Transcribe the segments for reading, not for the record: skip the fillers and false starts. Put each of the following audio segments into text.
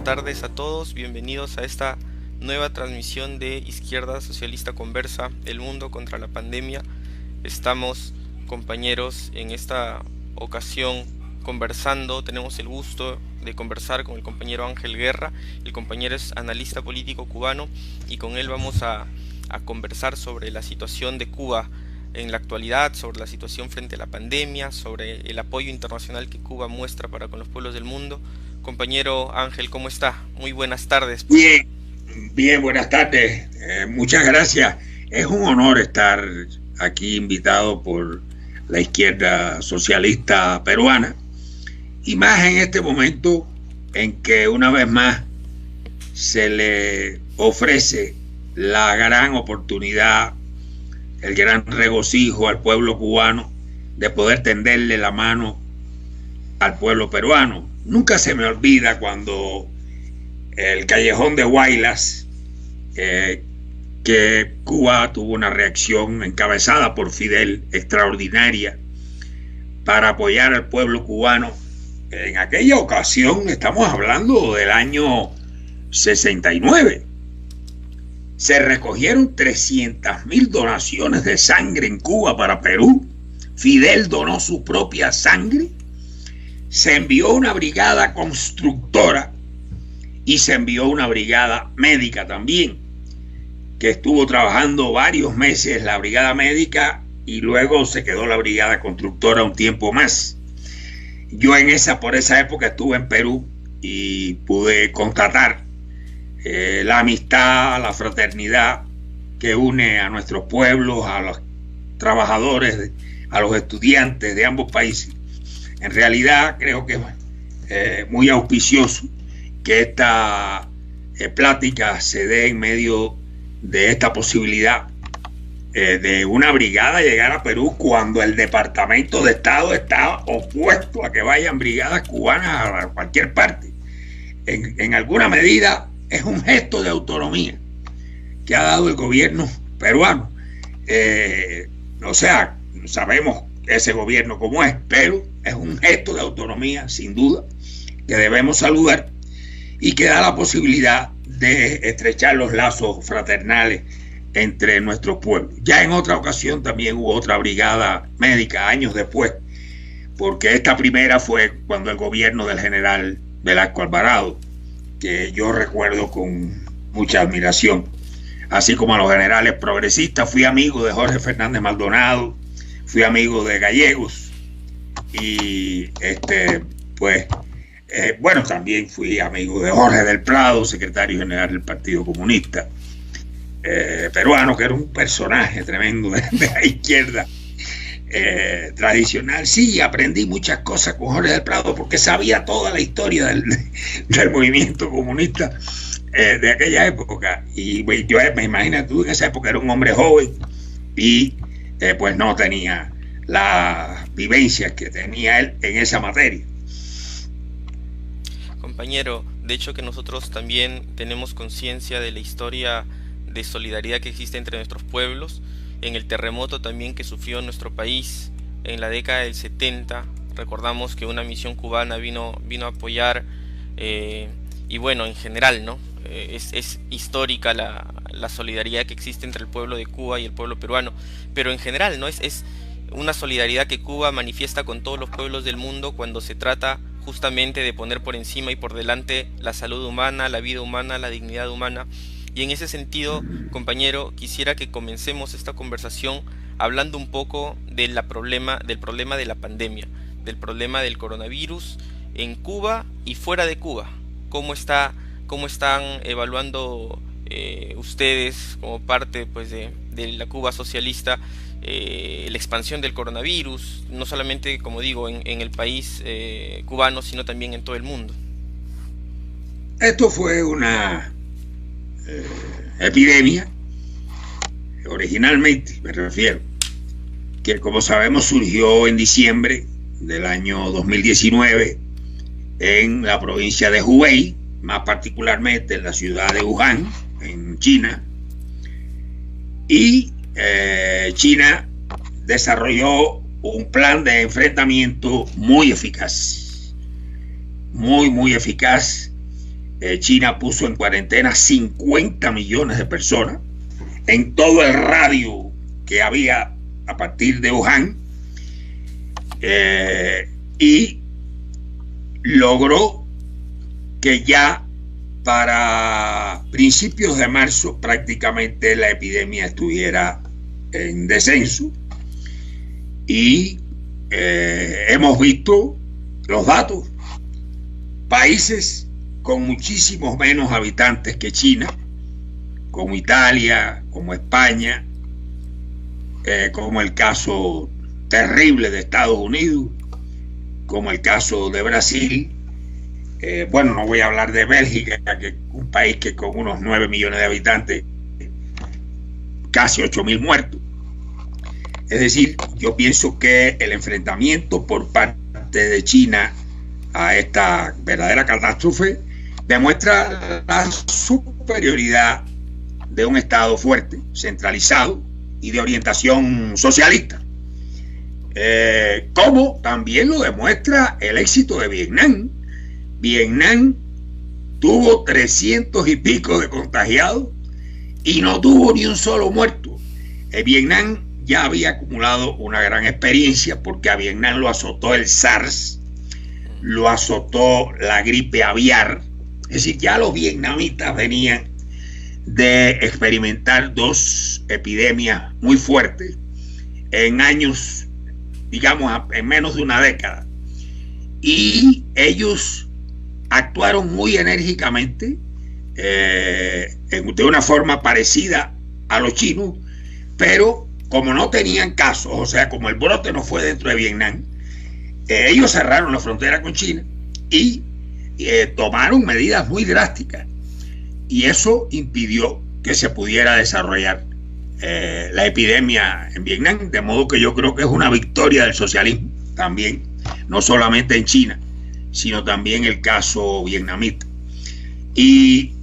tardes a todos, bienvenidos a esta nueva transmisión de Izquierda Socialista Conversa, el mundo contra la pandemia. Estamos, compañeros, en esta ocasión conversando, tenemos el gusto de conversar con el compañero Ángel Guerra. El compañero es analista político cubano y con él vamos a conversar sobre la situación de Cuba en la actualidad, sobre la situación frente a la pandemia, sobre el apoyo internacional que Cuba muestra para con los pueblos del mundo. Compañero Ángel, ¿cómo está? Muy buenas tardes. Bien, bien, buenas tardes. Muchas gracias. Es un honor estar aquí invitado por la izquierda socialista peruana, y más en este momento en que una vez más se le ofrece la gran oportunidad, el gran regocijo al pueblo cubano de poder tenderle la mano al pueblo peruano. Nunca se me olvida cuando el Callejón de Huaylas, que Cuba tuvo una reacción encabezada por Fidel extraordinaria para apoyar al pueblo cubano. En aquella ocasión, estamos hablando del año 69, se recogieron 300.000 donaciones de sangre en Cuba para Perú. Fidel donó su propia sangre. Se envió una brigada constructora y se envió una brigada médica también, que estuvo trabajando varios meses la brigada médica y luego se quedó la brigada constructora un tiempo más. Yo por esa época estuve en Perú y pude constatar la amistad, la fraternidad que une a nuestros pueblos, a los trabajadores, a los estudiantes de ambos países. En realidad creo que es muy auspicioso que esta plática se dé en medio de esta posibilidad de una brigada llegar a Perú, cuando el Departamento de Estado está opuesto a que vayan brigadas cubanas a cualquier parte. En alguna medida es un gesto de autonomía que ha dado el gobierno peruano. O sea, sabemos ese gobierno cómo es, pero es un gesto de autonomía, sin duda, que debemos saludar y que da la posibilidad de estrechar los lazos fraternales entre nuestros pueblos. Ya en otra ocasión también hubo otra brigada médica años después, porque esta primera fue cuando el gobierno del general Velasco Alvarado, que yo recuerdo con mucha admiración, así como a los generales progresistas. Fui amigo de Jorge Fernández Maldonado, fui amigo de Gallegos y bueno, también fui amigo de Jorge del Prado, secretario general del Partido Comunista peruano, que era un personaje tremendo de la izquierda tradicional. Sí, aprendí muchas cosas con Jorge del Prado porque sabía toda la historia del movimiento comunista de aquella época. Y yo me imagino, tú en esa época era un hombre joven y pues no tenía las vivencias que tenía él en esa materia. Compañero, de hecho que nosotros también tenemos conciencia de la historia de solidaridad que existe entre nuestros pueblos, en el terremoto también que sufrió nuestro país en la década del 70. Recordamos que una misión cubana vino a apoyar, y bueno, en general, ¿no? Es histórica la solidaridad que existe entre el pueblo de Cuba y el pueblo peruano, pero en general, ¿no? Es una solidaridad que Cuba manifiesta con todos los pueblos del mundo cuando se trata justamente de poner por encima y por delante la salud humana, la vida humana, la dignidad humana. Y en ese sentido, compañero, quisiera que comencemos esta conversación hablando un poco del problema de la pandemia, del problema del coronavirus en Cuba y fuera de Cuba. ¿Cómo están evaluando ustedes como parte, pues, de la Cuba socialista la expansión del coronavirus, no solamente, como digo, en el país cubano, sino también en todo el mundo? Esto fue una epidemia, originalmente me refiero, que como sabemos surgió en diciembre del año 2019 en la provincia de Hubei, más particularmente en la ciudad de Wuhan, en China, y China desarrolló un plan de enfrentamiento muy eficaz, muy eficaz, China puso en cuarentena 50 millones de personas en todo el radio que había a partir de Wuhan, y logró que ya para principios de marzo prácticamente la epidemia estuviera en descenso, y hemos visto los datos. Países con muchísimos menos habitantes que China, como Italia, como España, como el caso terrible de Estados Unidos, como el caso de Brasil. Bueno, no voy a hablar de Bélgica, que es un país que con unos 9 millones de habitantes, casi 8.000 muertos. Es decir, yo pienso que el enfrentamiento por parte de China a esta verdadera catástrofe demuestra la superioridad de un Estado fuerte, centralizado y de orientación socialista, como también lo demuestra el éxito de Vietnam. Vietnam tuvo 300 y pico de contagiados y no tuvo ni un solo muerto. Vietnam ya había acumulado una gran experiencia, porque a Vietnam lo azotó el SARS, lo azotó la gripe aviar. Es decir, ya los vietnamitas venían de experimentar dos epidemias muy fuertes en años, digamos, en menos de una década. Y ellos actuaron muy enérgicamente, de una forma parecida a los chinos, pero como no tenían casos, o sea, como el brote no fue dentro de Vietnam, ellos cerraron la frontera con China y tomaron medidas muy drásticas, y eso impidió que se pudiera desarrollar la epidemia en Vietnam, de modo que yo creo que es una victoria del socialismo también, no solamente en China, sino también el caso vietnamita. Y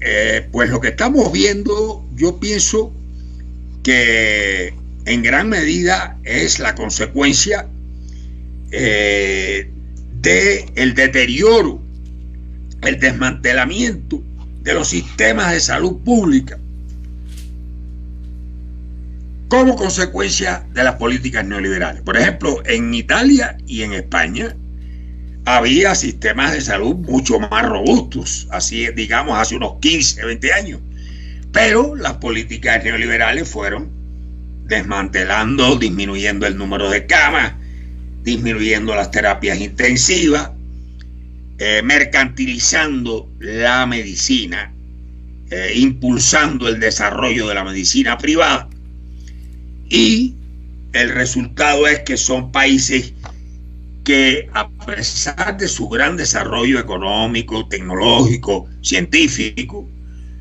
pues lo que estamos viendo, yo pienso que en gran medida es la consecuencia del deterioro, el desmantelamiento de los sistemas de salud pública como consecuencia de las políticas neoliberales. Por ejemplo, en Italia y en España había sistemas de salud mucho más robustos, así digamos hace unos 15, 20 años, pero las políticas neoliberales fueron desmantelando, disminuyendo el número de camas, disminuyendo las terapias intensivas, mercantilizando la medicina, impulsando el desarrollo de la medicina privada, y el resultado es que son países que, a pesar de su gran desarrollo económico, tecnológico, científico,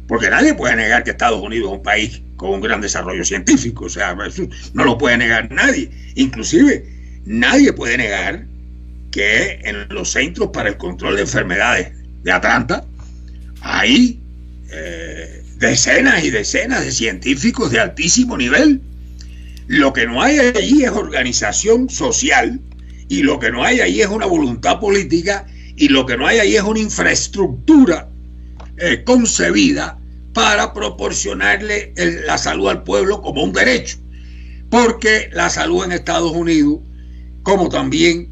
porque nadie puede negar que Estados Unidos es un país con un gran desarrollo científico, o sea, eso no lo puede negar nadie. Inclusive nadie puede negar que en los Centros para el Control de Enfermedades de Atlanta hay decenas y decenas de científicos de altísimo nivel. Lo que no hay allí es organización social, y lo que no hay allí es una voluntad política, y lo que no hay allí es una infraestructura concebida para proporcionarle la salud al pueblo como un derecho. Porque la salud en Estados Unidos, como también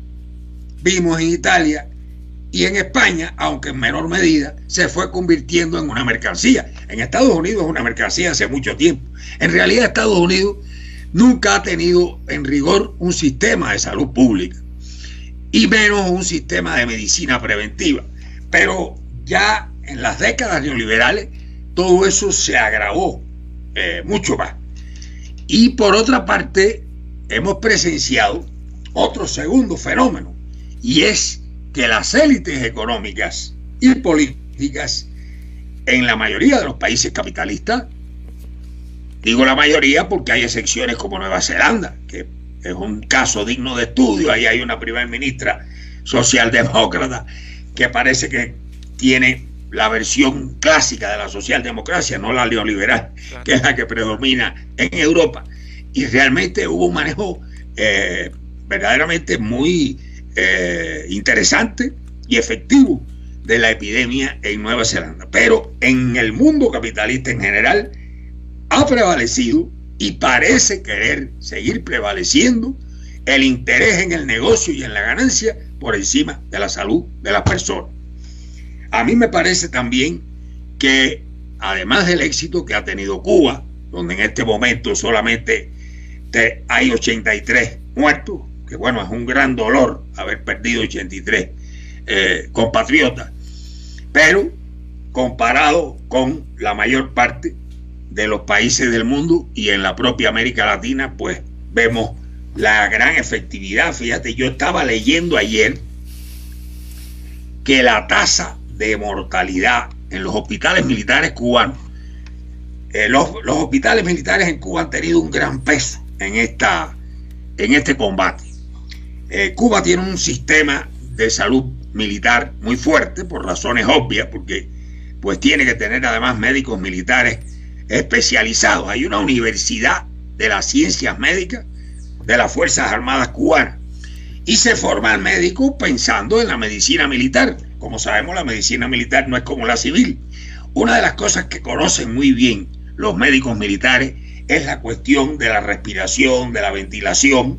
vimos en Italia y en España, aunque en menor medida, se fue convirtiendo en una mercancía. En Estados Unidos es una mercancía hace mucho tiempo. En realidad Estados Unidos nunca ha tenido en rigor un sistema de salud pública, y menos un sistema de medicina preventiva. Pero ya en las décadas neoliberales todo eso se agravó mucho más. Y por otra parte, hemos presenciado otro segundo fenómeno, y es que las élites económicas y políticas en la mayoría de los países capitalistas, digo la mayoría porque hay excepciones como Nueva Zelanda, que es un caso digno de estudio. Ahí hay una primera ministra socialdemócrata que parece que tiene la versión clásica de la socialdemocracia, no la neoliberal, que es la que predomina en Europa. Y realmente hubo un manejo verdaderamente muy interesante y efectivo de la epidemia en Nueva Zelanda. Pero en el mundo capitalista en general ha prevalecido y parece querer seguir prevaleciendo el interés en el negocio y en la ganancia por encima de la salud de las personas. A mí me parece también que además del éxito que ha tenido Cuba, donde en este momento solamente hay 83 muertos, que bueno, es un gran dolor haber perdido 83 compatriotas, pero comparado con la mayor parte de los países del mundo y en la propia América Latina, pues vemos la gran efectividad. Fíjate, yo estaba leyendo ayer que la tasa de mortalidad en los hospitales militares cubanos, los hospitales militares en Cuba han tenido un gran peso en este combate. Cuba tiene un sistema de salud militar muy fuerte por razones obvias, porque pues tiene que tener además médicos militares especializados. Hay una universidad de las ciencias médicas de las Fuerzas Armadas cubanas y se forman médicos pensando en la medicina militar. Como sabemos, la medicina militar no es como la civil. Una de las cosas que conocen muy bien los médicos militares es la cuestión de la respiración, de la ventilación,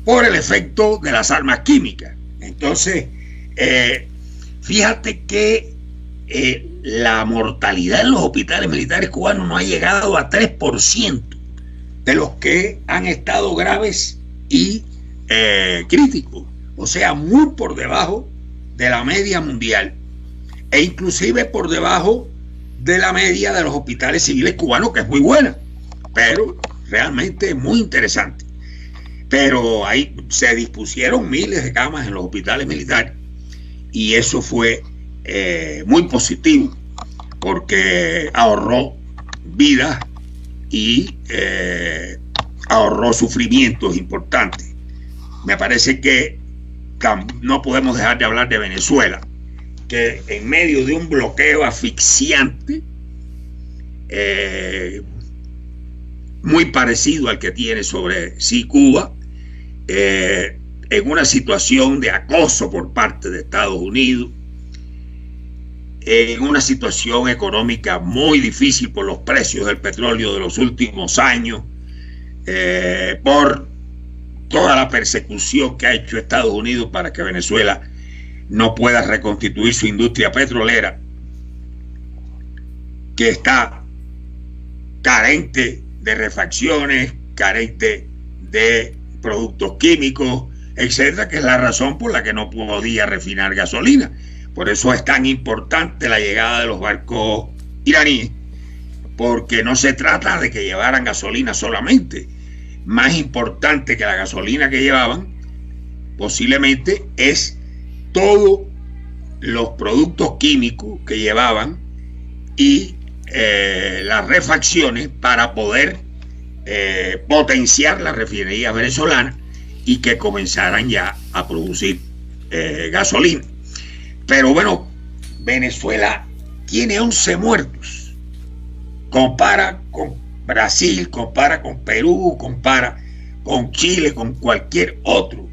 por el efecto de las armas químicas. Entonces, fíjate que la mortalidad en los hospitales militares cubanos no ha llegado a 3% de los que han estado graves y críticos. O sea, muy por debajo de la media mundial e inclusive por debajo de la media de los hospitales civiles cubanos, que es muy buena, pero realmente muy interesante. Pero ahí se dispusieron miles de camas en los hospitales militares y eso fue muy positivo porque ahorró vidas y ahorró sufrimientos importantes. Me parece que no podemos dejar de hablar de Venezuela, que en medio de un bloqueo asfixiante, muy parecido al que tiene sobre sí Cuba, en una situación de acoso por parte de Estados Unidos, en una situación económica muy difícil por los precios del petróleo de los últimos años, por toda la persecución que ha hecho Estados Unidos para que Venezuela no pueda reconstituir su industria petrolera, que está carente de refacciones, carente de productos químicos, etcétera, que es la razón por la que no podía refinar gasolina. Por eso es tan importante la llegada de los barcos iraníes, porque no se trata de que llevaran gasolina solamente. Más importante que la gasolina que llevaban, posiblemente, es todos los productos químicos que llevaban y las refacciones para poder potenciar la refinería venezolana y que comenzaran ya a producir gasolina. Pero bueno, Venezuela tiene 11 muertos. Compara con Brasil, compara con Perú, compara con Chile, con cualquier otro.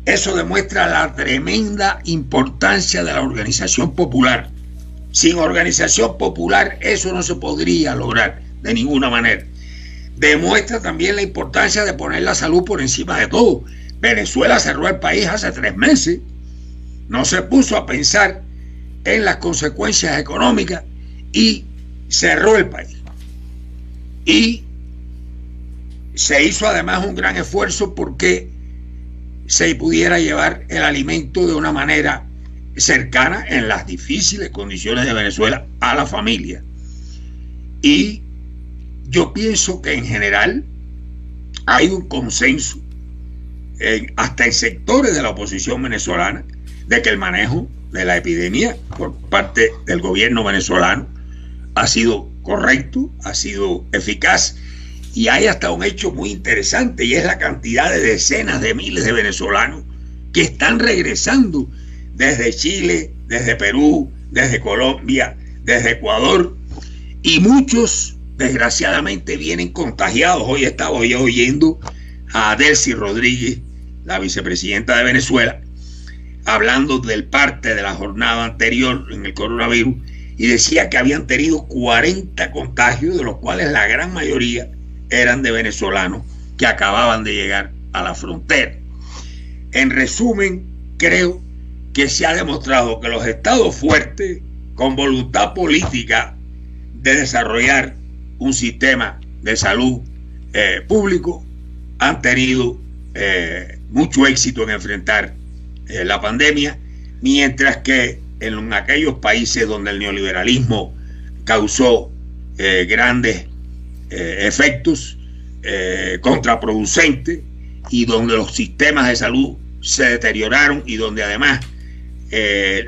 Eso demuestra la tremenda importancia de la organización popular. Sin organización popular eso no se podría lograr de ninguna manera. Demuestra también la importancia de poner la salud por encima de todo. Venezuela cerró el país hace 3 meses. No se puso a pensar en las consecuencias económicas y cerró el país. Y se hizo además un gran esfuerzo porque se pudiera llevar el alimento de una manera cercana en las difíciles condiciones de Venezuela a la familia. Y yo pienso que en general hay un consenso, hasta en sectores de la oposición venezolana, de que el manejo de la epidemia por parte del gobierno venezolano ha sido correcto, ha sido eficaz. Y hay hasta un hecho muy interesante, y es la cantidad de decenas de miles de venezolanos que están regresando desde Chile, desde Perú, desde Colombia, desde Ecuador, y muchos desgraciadamente vienen contagiados. Hoy estaba yo oyendo a Delcy Rodríguez, la vicepresidenta de Venezuela, hablando del parte de la jornada anterior en el coronavirus, y decía que habían tenido 40 contagios, de los cuales la gran mayoría eran de venezolanos que acababan de llegar a la frontera. En resumen, creo que se ha demostrado que los estados fuertes, con voluntad política de desarrollar un sistema de salud público, han tenido mucho éxito en enfrentar la pandemia, mientras que en aquellos países donde el neoliberalismo causó grandes efectos contraproducentes, y donde los sistemas de salud se deterioraron, y donde además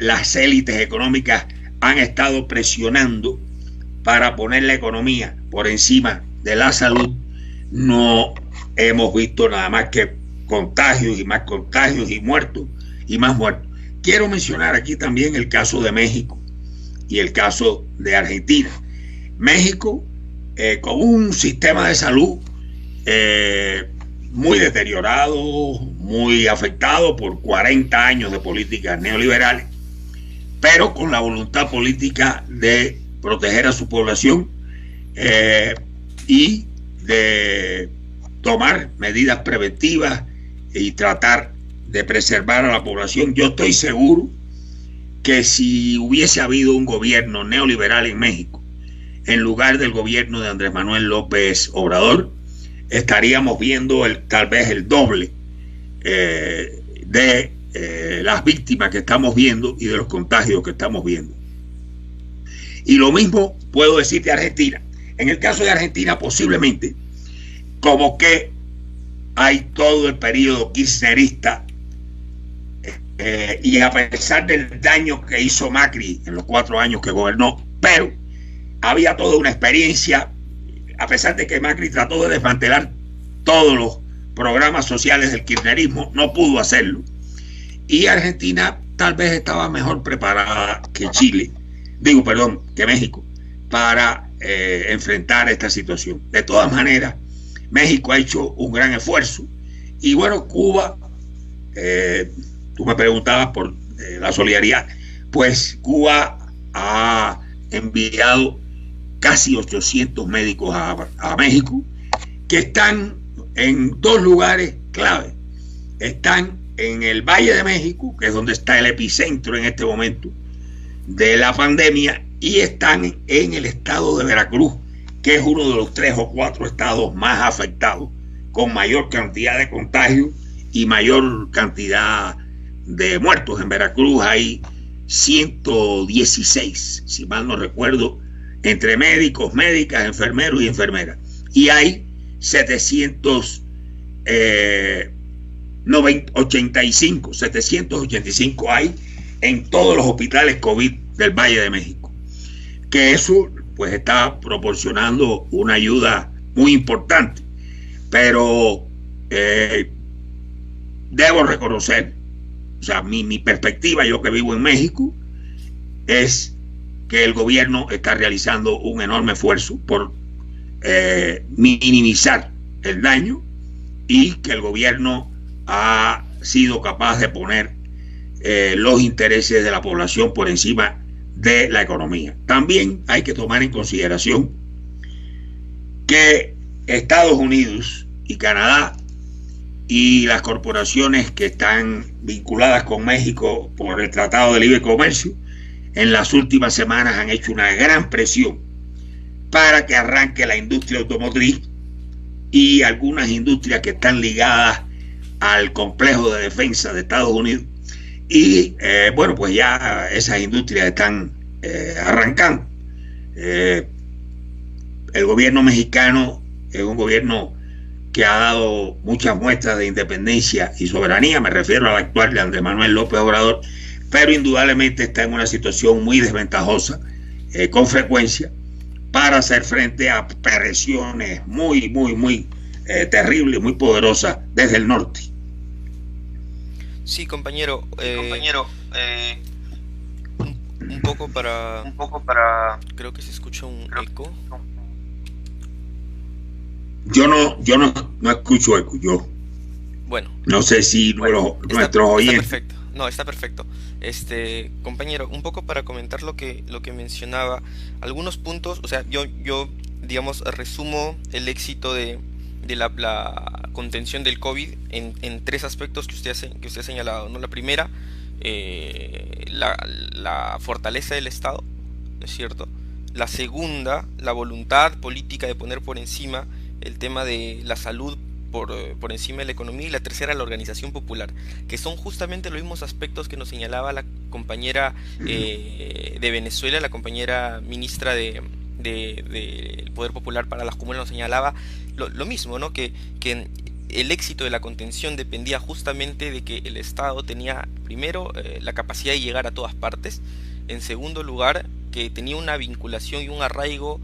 las élites económicas han estado presionando para poner la economía por encima de la salud, no hemos visto nada más que contagios y más contagios y muertos y más muertos. Quiero mencionar aquí también el caso de México y el caso de Argentina. México, con un sistema de salud muy deteriorado, muy afectado por 40 años de políticas neoliberales, pero con la voluntad política de proteger a su población y de tomar medidas preventivas y tratar de preservar a la población. Yo estoy seguro que si hubiese habido un gobierno neoliberal en México, en lugar del gobierno de Andrés Manuel López Obrador, estaríamos viendo tal vez el doble de las víctimas que estamos viendo y de los contagios que estamos viendo. Y lo mismo puedo decir de Argentina. En el caso de Argentina, posiblemente, como que hay todo el periodo kirchnerista, y a pesar del daño que hizo Macri en los 4 años que gobernó, pero había toda una experiencia, a pesar de que Macri trató de desmantelar todos los programas sociales del kirchnerismo, no pudo hacerlo. Y Argentina tal vez estaba mejor preparada que que México, para enfrentar esta situación. De todas maneras, México ha hecho un gran esfuerzo. Y bueno, Cuba, tú me preguntabas por la solidaridad, pues Cuba ha enviado casi 800 médicos a México, que están en 2 lugares clave. Están en el Valle de México, que es donde está el epicentro en este momento de la pandemia, y están en el estado de Veracruz, que es uno de los 3 o 4 estados más afectados, con mayor cantidad de contagios y mayor cantidad de muertos. En Veracruz hay 116, si mal no recuerdo, entre médicos, médicas, enfermeros y enfermeras. Y hay 785 hay en todos los hospitales COVID del Valle de México. Que eso pues está proporcionando una ayuda muy importante. Pero debo reconocer, o sea, mi perspectiva, yo que vivo en México, es que el gobierno está realizando un enorme esfuerzo por minimizar el daño, y que el gobierno ha sido capaz de poner los intereses de la población por encima de la economía. También hay que tomar en consideración que Estados Unidos y Canadá y las corporaciones que están vinculadas con México por el Tratado de Libre Comercio en las últimas semanas han hecho una gran presión para que arranque la industria automotriz y algunas industrias que están ligadas al complejo de defensa de Estados Unidos. Y bueno, pues ya esas industrias están arrancando. El gobierno mexicano es un gobierno que ha dado muchas muestras de independencia y soberanía, me refiero al actual de Andrés Manuel López Obrador, pero indudablemente está en una situación muy desventajosa con frecuencia para hacer frente a presiones muy terribles, muy poderosas desde el norte. Sí, compañero. Un poco para... Creo que se escucha un eco. Yo no escucho eco, yo. Bueno. No sé si nuestros oyentes... Está perfecto. No, está perfecto. Compañero, un poco para comentar lo que mencionaba, algunos puntos, o sea, yo digamos, resumo el éxito de la contención del COVID en tres aspectos que usted ha señalado, ¿no? La primera, la fortaleza del Estado, ¿no es cierto? La segunda, la voluntad política de poner por encima el tema de la salud por encima de la economía, y la tercera, la organización popular, que son justamente los mismos aspectos que nos señalaba la compañera de Venezuela, la compañera ministra del Poder Popular para las Comunas, nos señalaba lo mismo, ¿no? Que el éxito de la contención dependía justamente de que el Estado tenía, primero, la capacidad de llegar a todas partes; en segundo lugar, que tenía una vinculación y un arraigo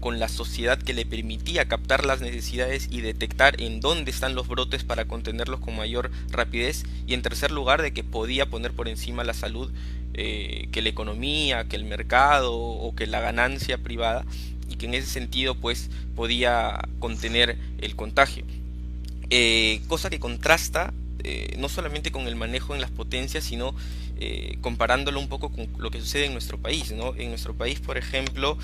con la sociedad que le permitía captar las necesidades y detectar en dónde están los brotes para contenerlos con mayor rapidez; y en tercer lugar, de que podía poner por encima la salud que la economía, que el mercado o que la ganancia privada, y que en ese sentido pues podía contener el contagio. Cosa que contrasta no solamente con el manejo en las potencias, sino comparándolo un poco con lo que sucede en nuestro país, ¿no? En nuestro país, por ejemplo,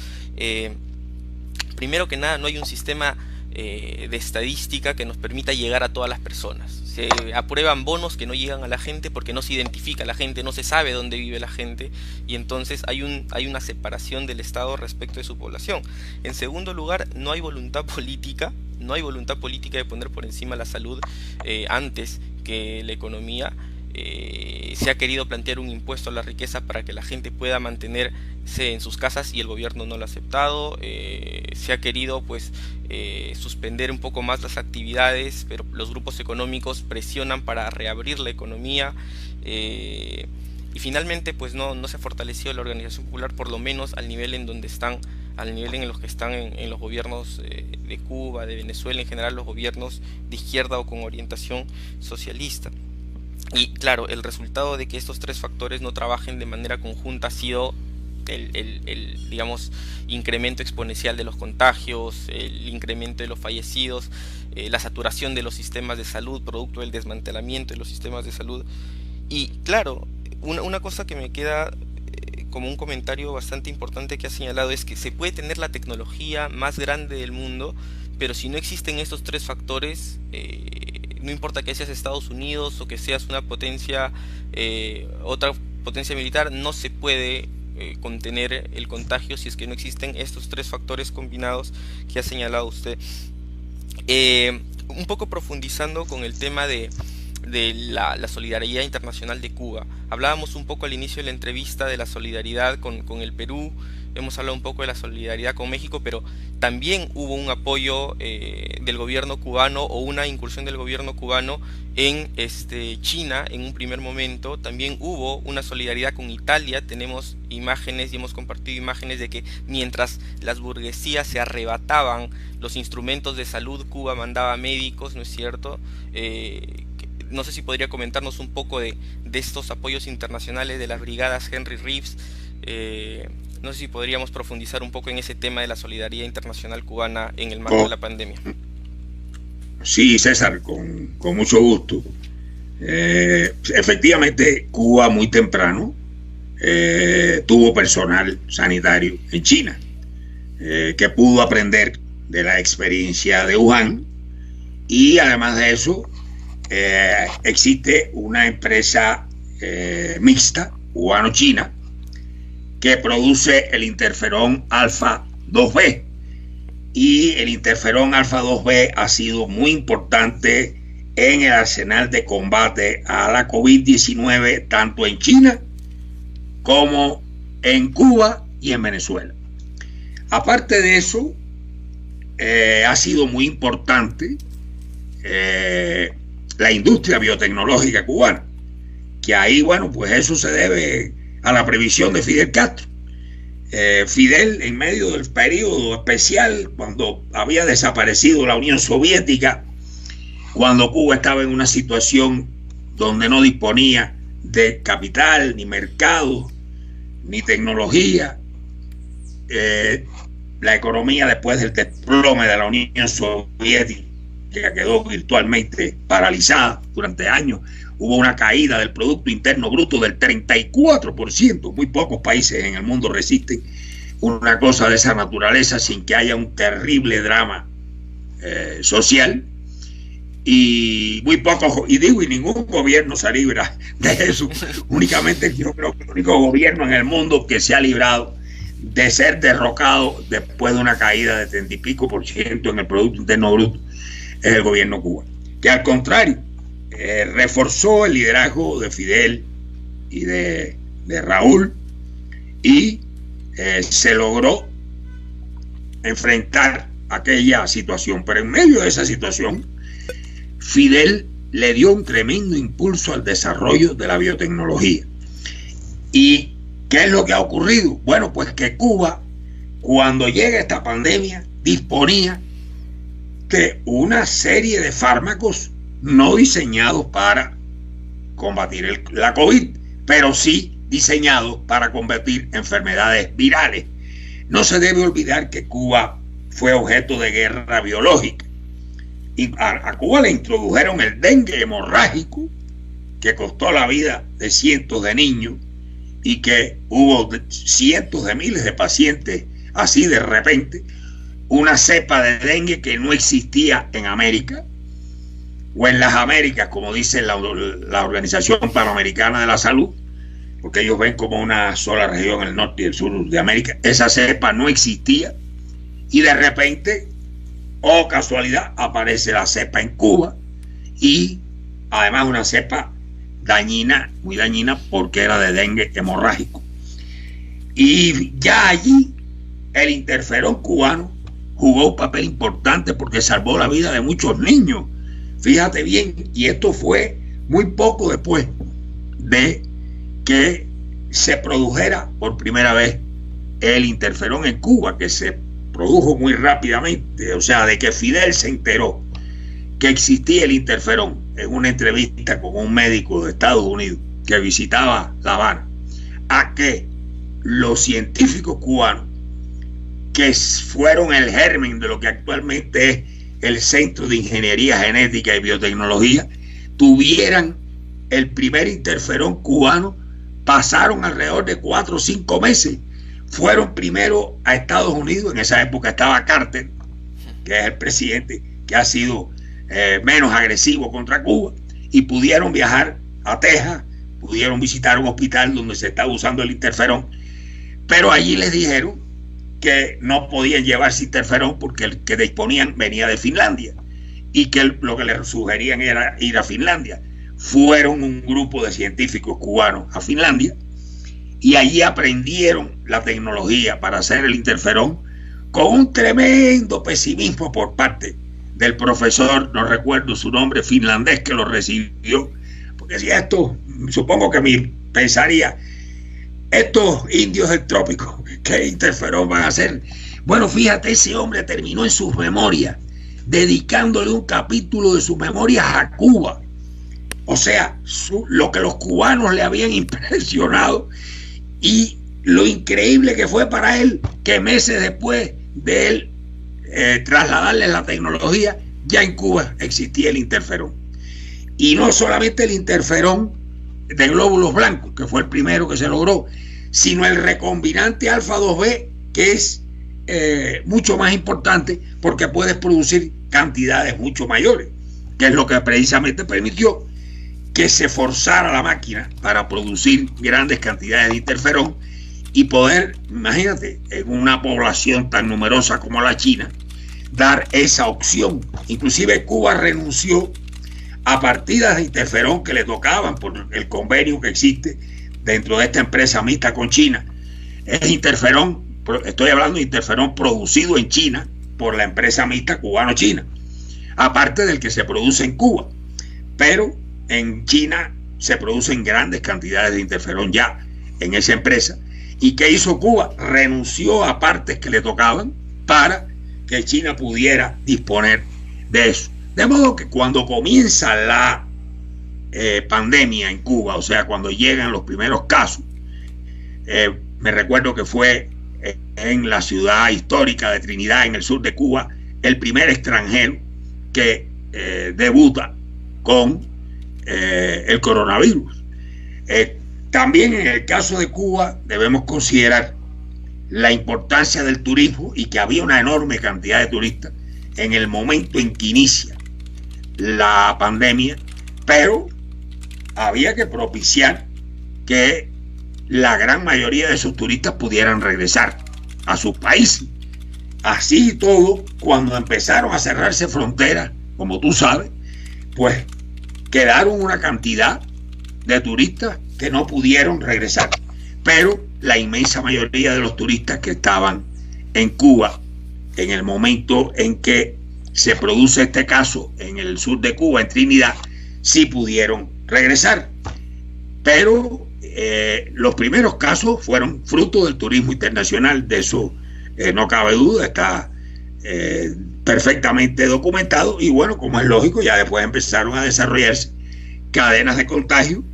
primero que nada, no hay un sistema de estadística que nos permita llegar a todas las personas. Se aprueban bonos que no llegan a la gente porque no se identifica a la gente, no se sabe dónde vive la gente, y entonces hay una separación del Estado respecto de su población. En segundo lugar, no hay voluntad política. No hay voluntad política de poner por encima la salud antes que la economía. Se ha querido plantear un impuesto a la riqueza para que la gente pueda mantenerse en sus casas, y el gobierno no lo ha aceptado. Se ha querido pues suspender un poco más las actividades, pero los grupos económicos presionan para reabrir la economía. Y finalmente pues no se ha fortalecido la organización popular, por lo menos al nivel en donde están, al nivel en los que están en los gobiernos de Cuba, de Venezuela, en general los gobiernos de izquierda o con orientación socialista. Y claro, el resultado de que estos tres factores no trabajen de manera conjunta ha sido digamos, incremento exponencial de los contagios, el incremento de los fallecidos, la saturación de los sistemas de salud producto del desmantelamiento de los sistemas de salud. Y claro, una cosa que me queda como un comentario bastante importante que ha señalado es que se puede tener la tecnología más grande del mundo, pero si no existen estos tres factores, no importa que seas Estados Unidos o que seas una potencia, otra potencia militar, no se puede contener el contagio si es que no existen estos tres factores combinados que ha señalado usted. Un poco profundizando con el tema de la solidaridad internacional de Cuba. Hablábamos un poco al inicio de la entrevista de la solidaridad con el Perú, hemos hablado un poco de la solidaridad con México, pero también hubo un apoyo del gobierno cubano, o una incursión del gobierno cubano en China en un primer momento. También hubo una solidaridad con Italia. Tenemos imágenes y hemos compartido imágenes de que mientras las burguesías se arrebataban los instrumentos de salud, Cuba mandaba médicos, ¿no es cierto? No sé si podría comentarnos un poco de estos apoyos internacionales de las brigadas Henry Reeves. No sé si podríamos profundizar un poco en ese tema de la solidaridad internacional cubana en el marco de la pandemia. Sí, César, con mucho gusto. Efectivamente, Cuba muy temprano tuvo personal sanitario en China que pudo aprender de la experiencia de Wuhan, y además de eso existe una empresa mixta cubano-china que produce el interferón alfa 2B, y el interferón alfa 2B ha sido muy importante en el arsenal de combate a la COVID-19 tanto en China como en Cuba y en Venezuela. Aparte de eso, ha sido muy importante la industria biotecnológica cubana, que ahí, bueno, pues eso se debe a la previsión de Fidel Castro. Fidel, en medio del periodo especial, cuando había desaparecido la Unión Soviética, cuando Cuba estaba en una situación donde no disponía de capital, ni mercado, ni tecnología, la economía después del desplome de la Unión Soviética económica quedó virtualmente paralizada durante años. Hubo una caída del Producto Interno Bruto del 34%. Muy pocos países en el mundo resisten una cosa de esa naturaleza sin que haya un terrible drama social. Y muy pocos, y ningún gobierno se libra de eso. Únicamente yo creo que el único gobierno en el mundo que se ha librado de ser derrocado después de una caída de 30 y pico % en el Producto Interno Bruto es el gobierno cubano, que al contrario reforzó el liderazgo de Fidel y de Raúl, y se logró enfrentar aquella situación. Pero en medio de esa situación, Fidel le dio un tremendo impulso al desarrollo de la biotecnología. ¿Y qué es lo que ha ocurrido? Bueno, pues que Cuba, cuando llega esta pandemia, disponía de una serie de fármacos no diseñados para combatir la COVID, pero sí diseñados para combatir enfermedades virales. No se debe olvidar que Cuba fue objeto de guerra biológica. Y a Cuba le introdujeron el dengue hemorrágico, que costó la vida de cientos de niños, y que hubo cientos de miles de pacientes así de repente. Una cepa de dengue que no existía en América, o en las Américas, como dice la Organización Panamericana de la Salud, porque ellos ven como una sola región, el norte y el sur de América. Esa cepa no existía, y de repente, oh casualidad, aparece la cepa en Cuba, y además una cepa dañina, muy dañina, porque era de dengue hemorrágico. Y ya allí el interferón cubano jugó un papel importante porque salvó la vida de muchos niños. Fíjate bien, y esto fue muy poco después de que se produjera por primera vez el interferón en Cuba, que se produjo muy rápidamente. O sea, de que Fidel se enteró que existía el interferón en una entrevista con un médico de Estados Unidos que visitaba La Habana, a que los científicos cubanos, que fueron el germen de lo que actualmente es el Centro de Ingeniería Genética y Biotecnología, tuvieran el primer interferón cubano, pasaron alrededor de 4 o 5 meses. Fueron primero a Estados Unidos. En esa época estaba Carter, que es el presidente que ha sido menos agresivo contra Cuba, y pudieron viajar a Texas, pudieron visitar un hospital donde se estaba usando el interferón, pero allí les dijeron que no podían llevarse interferón porque el que disponían venía de Finlandia, y que lo que les sugerían era ir a Finlandia. Fueron un grupo de científicos cubanos a Finlandia, y allí aprendieron la tecnología para hacer el interferón, con un tremendo pesimismo por parte del profesor, no recuerdo su nombre, finlandés, que lo recibió, porque si esto, supongo que pensaría, estos indios del trópico, ¿qué interferón van a hacer? Bueno, fíjate, ese hombre terminó en sus memorias dedicándole un capítulo de sus memorias a Cuba. O sea, lo que los cubanos le habían impresionado, y lo increíble que fue para él que meses después de él trasladarles la tecnología, ya en Cuba existía el interferón. Y no solamente el interferón de glóbulos blancos, que fue el primero que se logró, sino el recombinante alfa 2B, que es mucho más importante porque puedes producir cantidades mucho mayores, que es lo que precisamente permitió que se forzara la máquina para producir grandes cantidades de interferón y poder, imagínate, en una población tan numerosa como la China, dar esa opción. Inclusive Cuba renunció a partidas de interferón que le tocaban por el convenio que existe dentro de esta empresa mixta con China. Es interferón, estoy hablando de interferón producido en China por la empresa mixta cubano-china, aparte del que se produce en Cuba. Pero en China se producen grandes cantidades de interferón ya en esa empresa. ¿Y qué hizo Cuba? Renunció a partes que le tocaban para que China pudiera disponer de eso. De modo que cuando comienza la pandemia en Cuba, o sea, cuando llegan los primeros casos, me recuerdo que fue en la ciudad histórica de Trinidad, en el sur de Cuba, el primer extranjero que debuta con el coronavirus. También en el caso de Cuba debemos considerar la importancia del turismo y que había una enorme cantidad de turistas en el momento en que inicia la pandemia, pero había que propiciar que la gran mayoría de esos turistas pudieran regresar a sus países. Así y todo, cuando empezaron a cerrarse fronteras, como tú sabes, pues quedaron una cantidad de turistas que no pudieron regresar. Pero la inmensa mayoría de los turistas que estaban en Cuba en el momento en que se produce este caso en el sur de Cuba, en Trinidad, sí pudieron regresar. Pero los primeros casos fueron fruto del turismo internacional, de eso no cabe duda, está perfectamente documentado. Y bueno, como es lógico, ya después empezaron a desarrollarse cadenas de contagio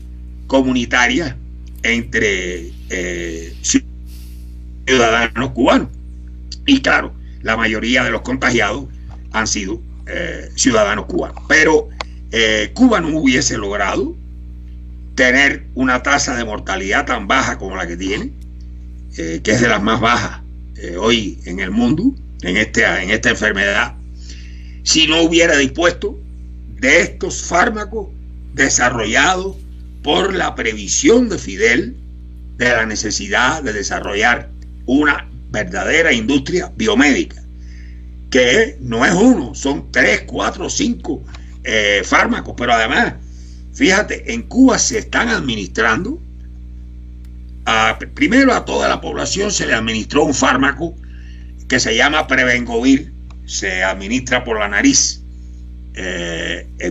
comunitarias entre ciudadanos cubanos. Y claro, la mayoría de los contagiados han sido ciudadanos cubanos. Pero Cuba no hubiese logrado tener una tasa de mortalidad tan baja como la que tiene, que es de las más bajas hoy en el mundo, en esta enfermedad, si no hubiera dispuesto de estos fármacos desarrollados por la previsión de Fidel de la necesidad de desarrollar una verdadera industria biomédica, que no es uno, son 3, 4, 5 fármacos. Pero además, fíjate, en Cuba se están administrando, primero a toda la población se le administró un fármaco que se llama Prevengovir, se administra por la nariz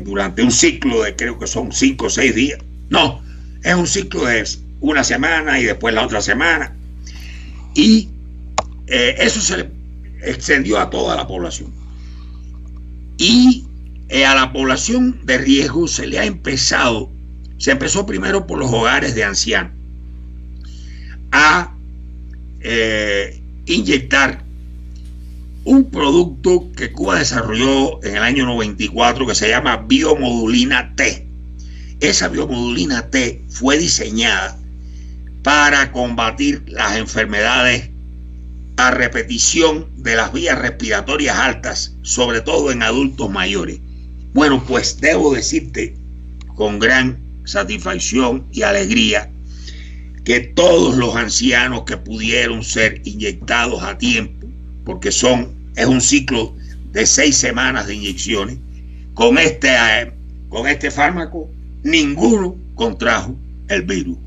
durante un ciclo de, creo que son 5 o 6 días. No, es un ciclo de una semana y después la otra semana. Y eso se le extendió a toda la población. Y a la población de riesgo se empezó primero por los hogares de ancianos a inyectar un producto que Cuba desarrolló en el año 94 que se llama biomodulina T. Esa biomodulina T fue diseñada para combatir las enfermedades a repetición de las vías respiratorias altas, sobre todo en adultos mayores. Bueno, pues debo decirte con gran satisfacción y alegría que todos los ancianos que pudieron ser inyectados a tiempo, porque es un ciclo de 6 semanas de inyecciones, con este fármaco, ninguno contrajo el virus.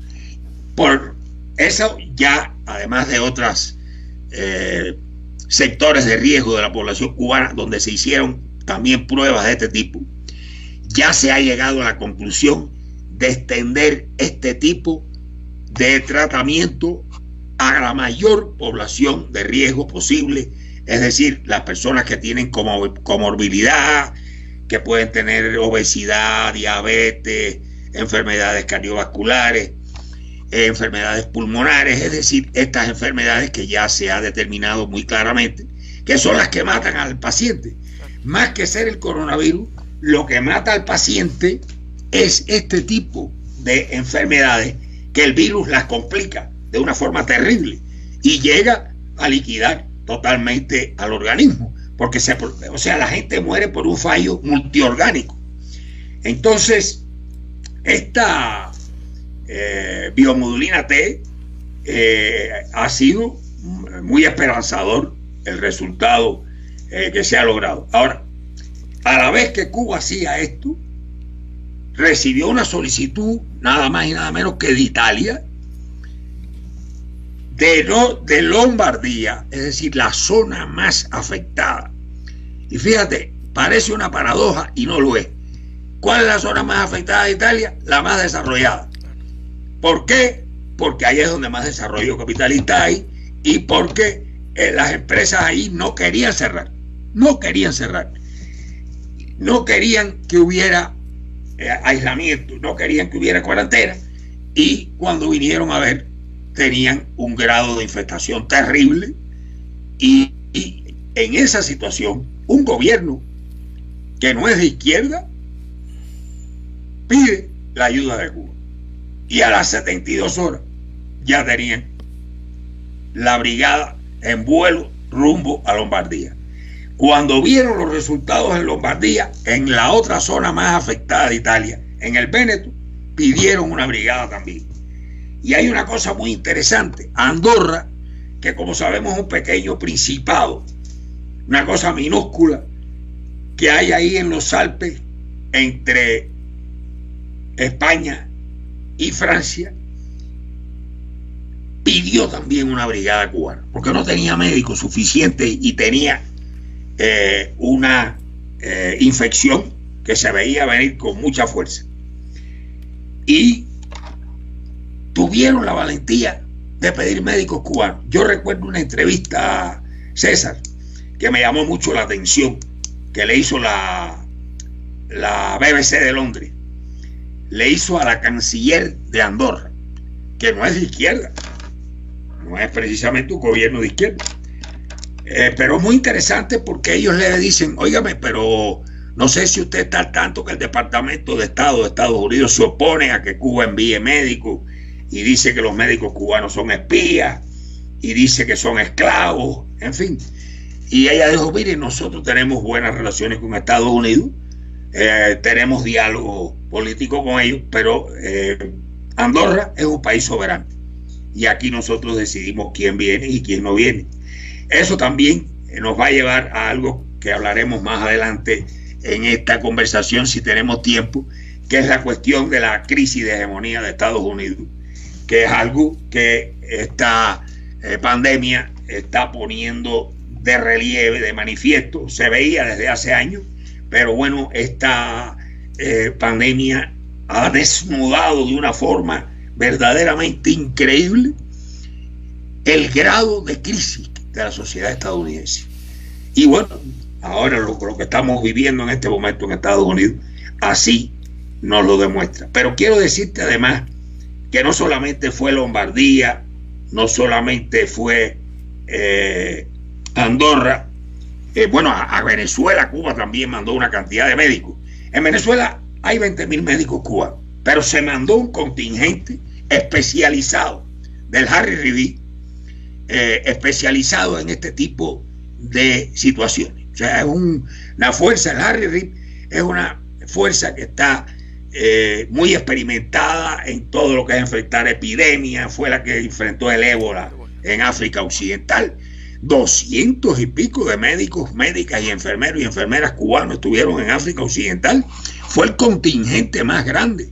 Por eso, ya además de otros sectores de riesgo de la población cubana donde se hicieron también pruebas de este tipo, ya se ha llegado a la conclusión de extender este tipo de tratamiento a la mayor población de riesgo posible, es decir, las personas que tienen comorbilidad, que pueden tener obesidad, diabetes, enfermedades cardiovasculares, enfermedades pulmonares, es decir, estas enfermedades que ya se ha determinado muy claramente que son las que matan al paciente. Más que ser el coronavirus, lo que mata al paciente es este tipo de enfermedades que el virus las complica de una forma terrible y llega a liquidar totalmente al organismo, porque la gente muere por un fallo multiorgánico. Entonces, esta biomodulina T ha sido muy esperanzador el resultado que se ha logrado. Ahora, a la vez que Cuba hacía esto, recibió una solicitud nada más y nada menos que de Italia, de Lombardía, es decir, la zona más afectada. Y fíjate, parece una paradoja y no lo es. ¿Cuál es la zona más afectada de Italia? La más desarrollada. ¿Por qué? Porque ahí es donde más desarrollo capitalista hay y porque las empresas ahí no querían cerrar. No querían cerrar. No querían que hubiera aislamiento, no querían que hubiera cuarentena, y cuando vinieron a ver tenían un grado de infestación terrible y en esa situación un gobierno que no es de izquierda, pide la ayuda de Cuba. Y a las 72 horas ya tenían la brigada en vuelo rumbo a Lombardía. Cuando vieron los resultados en Lombardía, en la otra zona más afectada de Italia, en el Véneto, pidieron una brigada también. Y hay una cosa muy interesante. Andorra, que como sabemos es un pequeño principado, una cosa minúscula que hay ahí en los Alpes entre España y Francia, pidió también una brigada cubana, porque no tenía médicos suficientes y tenía una infección que se veía venir con mucha fuerza. Y tuvieron la valentía de pedir médicos cubanos. Yo recuerdo una entrevista, César, que me llamó mucho la atención, que le hizo la BBC de Londres. Le hizo a la canciller de Andorra, que no es de izquierda, no es precisamente un gobierno de izquierda, pero es muy interesante porque ellos le dicen: óigame, pero no sé si usted está al tanto que el Departamento de Estado de Estados Unidos se opone a que Cuba envíe médicos y dice que los médicos cubanos son espías y dice que son esclavos, en fin. Y ella dijo: mire, nosotros tenemos buenas relaciones con Estados Unidos, tenemos diálogo político con ellos, pero Andorra es un país soberano y aquí nosotros decidimos quién viene y quién no viene. Eso también nos va a llevar a algo que hablaremos más adelante en esta conversación, si tenemos tiempo, que es la cuestión de la crisis de hegemonía de Estados Unidos, que es algo que esta pandemia está poniendo de relieve, de manifiesto. Se veía desde hace años, pero bueno, esta pandemia ha desnudado de una forma verdaderamente increíble el grado de crisis de la sociedad estadounidense. Y bueno, ahora lo que estamos viviendo en este momento en Estados Unidos así nos lo demuestra. Pero quiero decirte además que no solamente fue Lombardía, no solamente fue Andorra, bueno, a Venezuela, Cuba también mandó una cantidad de médicos. En Venezuela hay 20.000 médicos cubanos, pero se mandó un contingente especializado del Harry Reid, especializado en este tipo de situaciones. O sea, es una fuerza, el Harry Reid es una fuerza que está muy experimentada en todo lo que es enfrentar epidemias. Fue la que enfrentó el ébola en África Occidental. 200 y pico de médicos, médicas y enfermeros y enfermeras cubanos estuvieron en África Occidental. Fue el contingente más grande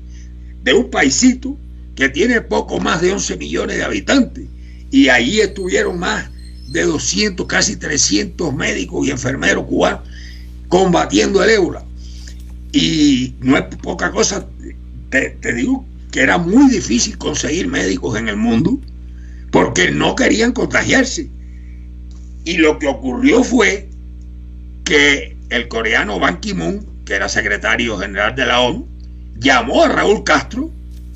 de un paisito que tiene poco más de 11 millones de habitantes, y allí estuvieron más de 200, casi 300 médicos y enfermeros cubanos combatiendo el ébola. Y no es poca cosa, te digo que era muy difícil conseguir médicos en el mundo porque no querían contagiarse. Y lo que ocurrió fue que el coreano Ban Ki-moon, que era secretario general de la ONU, llamó a Raúl Castro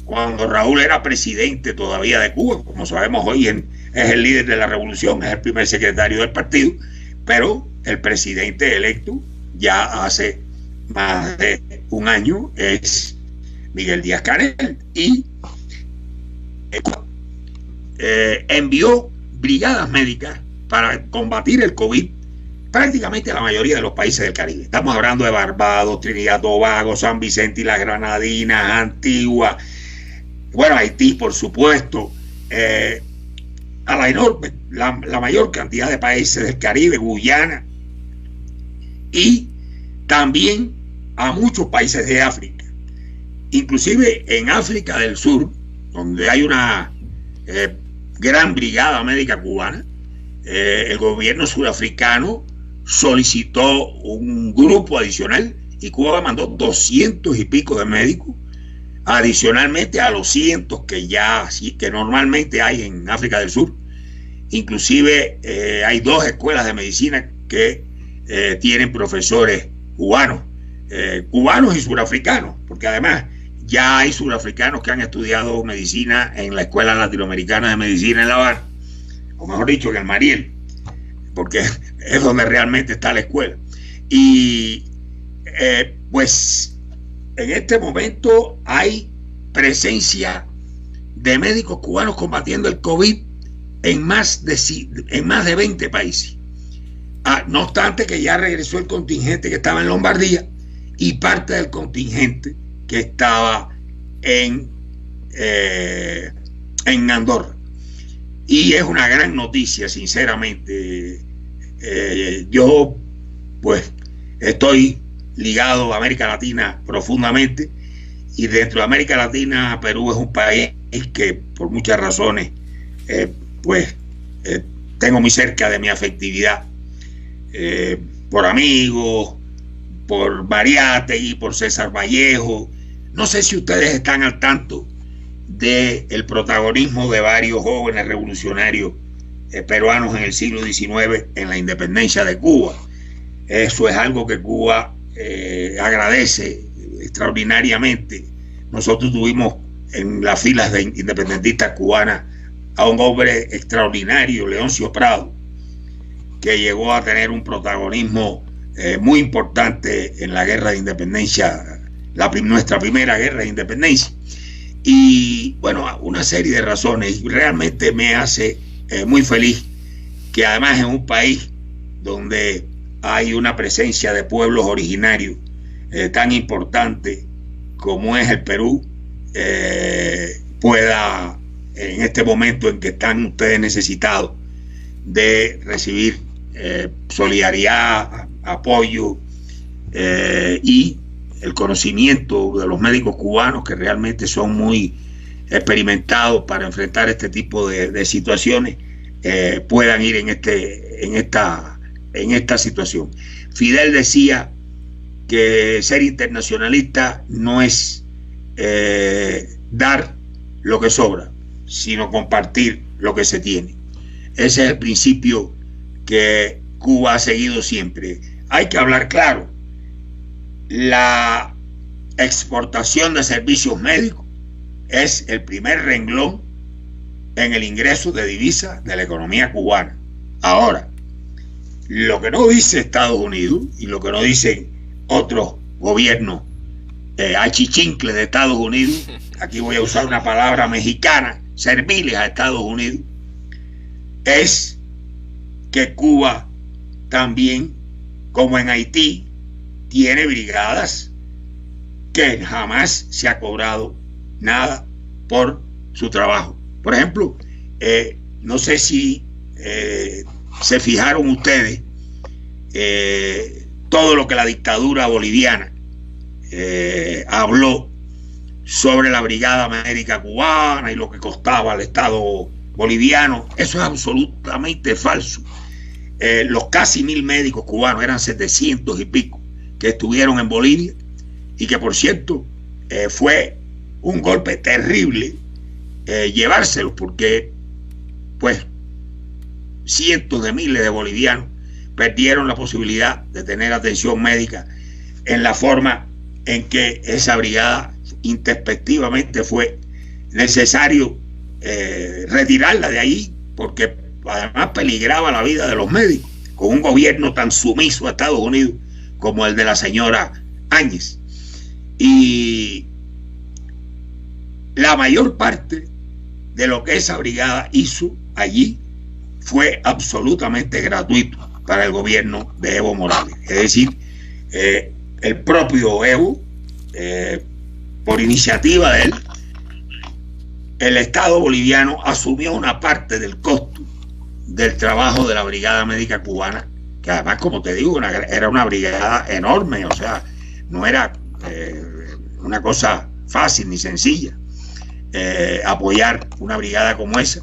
cuando Raúl era presidente todavía de Cuba. Como sabemos, hoy es el líder de la revolución, es el primer secretario del partido, pero el presidente electo ya hace más de un año es Miguel Díaz-Canel, y envió brigadas médicas para combatir el COVID prácticamente a la mayoría de los países del Caribe. Estamos hablando de Barbados, Trinidad, Tobago, San Vicente y las Granadinas, Antigua, bueno, Haití, por supuesto, a la mayor cantidad de países del Caribe, Guyana, y también a muchos países de África, inclusive en África del Sur, donde hay una gran brigada médica cubana. El gobierno surafricano solicitó un grupo adicional y Cuba mandó 200 y pico de médicos, adicionalmente a los cientos que normalmente hay en África del Sur. Inclusive hay 2 escuelas de medicina que tienen profesores cubanos, cubanos y surafricanos, porque además ya hay surafricanos que han estudiado medicina en la Escuela Latinoamericana de Medicina en La Habana, o mejor dicho, en el Mariel, porque es donde realmente está la escuela. Y pues en este momento hay presencia de médicos cubanos combatiendo el COVID en más de 20 países. No obstante que ya regresó el contingente que estaba en Lombardía y parte del contingente que estaba en Andorra. Y es una gran noticia, sinceramente. Yo pues estoy ligado a América Latina profundamente, y dentro de América Latina Perú es un país que por muchas razones tengo muy cerca de mi afectividad, por amigos, por Mariátegui, por César Vallejo. No sé si ustedes están al tanto del protagonismo de varios jóvenes revolucionarios peruanos en el siglo XIX en la independencia de Cuba. Eso es algo que Cuba agradece extraordinariamente. Nosotros tuvimos en las filas de independentistas cubanas a un hombre extraordinario, Leoncio Prado, que llegó a tener un protagonismo muy importante en la guerra de independencia, nuestra primera guerra de independencia. Y bueno, una serie de razones. Realmente me hace muy feliz que además en un país donde hay una presencia de pueblos originarios tan importante como es el Perú, pueda, en este momento en que están ustedes necesitados de recibir solidaridad, apoyo y el conocimiento de los médicos cubanos, que realmente son muy experimentados para enfrentar este tipo de situaciones, puedan ir en esta situación. Fidel decía que ser internacionalista no es dar lo que sobra, sino compartir lo que se tiene. Ese es el principio que Cuba ha seguido siempre. Hay que hablar claro. La exportación de servicios médicos es el primer renglón en el ingreso de divisas de la economía cubana. Ahora, lo que no dice Estados Unidos y lo que no dicen otros gobiernos achichincles de Estados Unidos, aquí voy a usar una palabra mexicana, serviles a Estados Unidos, es que Cuba también, como en Haití, tiene brigadas que jamás se ha cobrado nada por su trabajo. Por ejemplo, no sé si se fijaron ustedes todo lo que la dictadura boliviana habló sobre la Brigada Médica Cubana y lo que costaba al Estado boliviano. Eso es absolutamente falso. Los casi 1000 médicos cubanos, eran 700 y pico, que estuvieron en Bolivia, y que por cierto fue un golpe terrible llevárselos, porque pues cientos de miles de bolivianos perdieron la posibilidad de tener atención médica en la forma en que esa brigada introspectivamente fue necesario retirarla de ahí, porque además peligraba la vida de los médicos con un gobierno tan sumiso a Estados Unidos como el de la señora Áñez. Y la mayor parte de lo que esa brigada hizo allí fue absolutamente gratuito para el gobierno de Evo Morales. Es decir, el propio Evo, por iniciativa de él, el Estado boliviano asumió una parte del costo del trabajo de la Brigada Médica Cubana, que además, como te digo, era una brigada enorme, o sea, no era una cosa fácil ni sencilla apoyar una brigada como esa.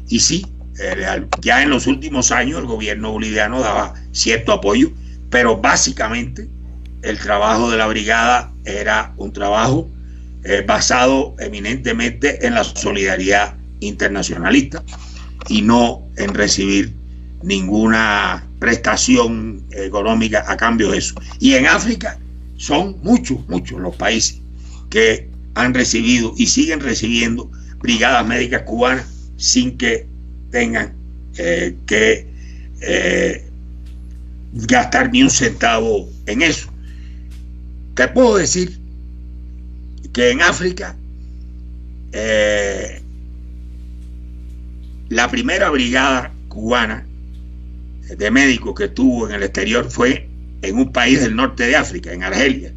Y sí, ya en los últimos años el gobierno boliviano daba cierto apoyo, pero básicamente el trabajo de la brigada era un trabajo basado eminentemente en la solidaridad internacionalista y no en recibir ninguna prestación económica a cambio de eso. Y en África son muchos los países que han recibido y siguen recibiendo brigadas médicas cubanas sin que tengan que gastar ni un centavo en eso. Te puedo decir que en África la primera brigada cubana de médicos que estuvo en el exterior fue en un país del norte de África, en Argelia,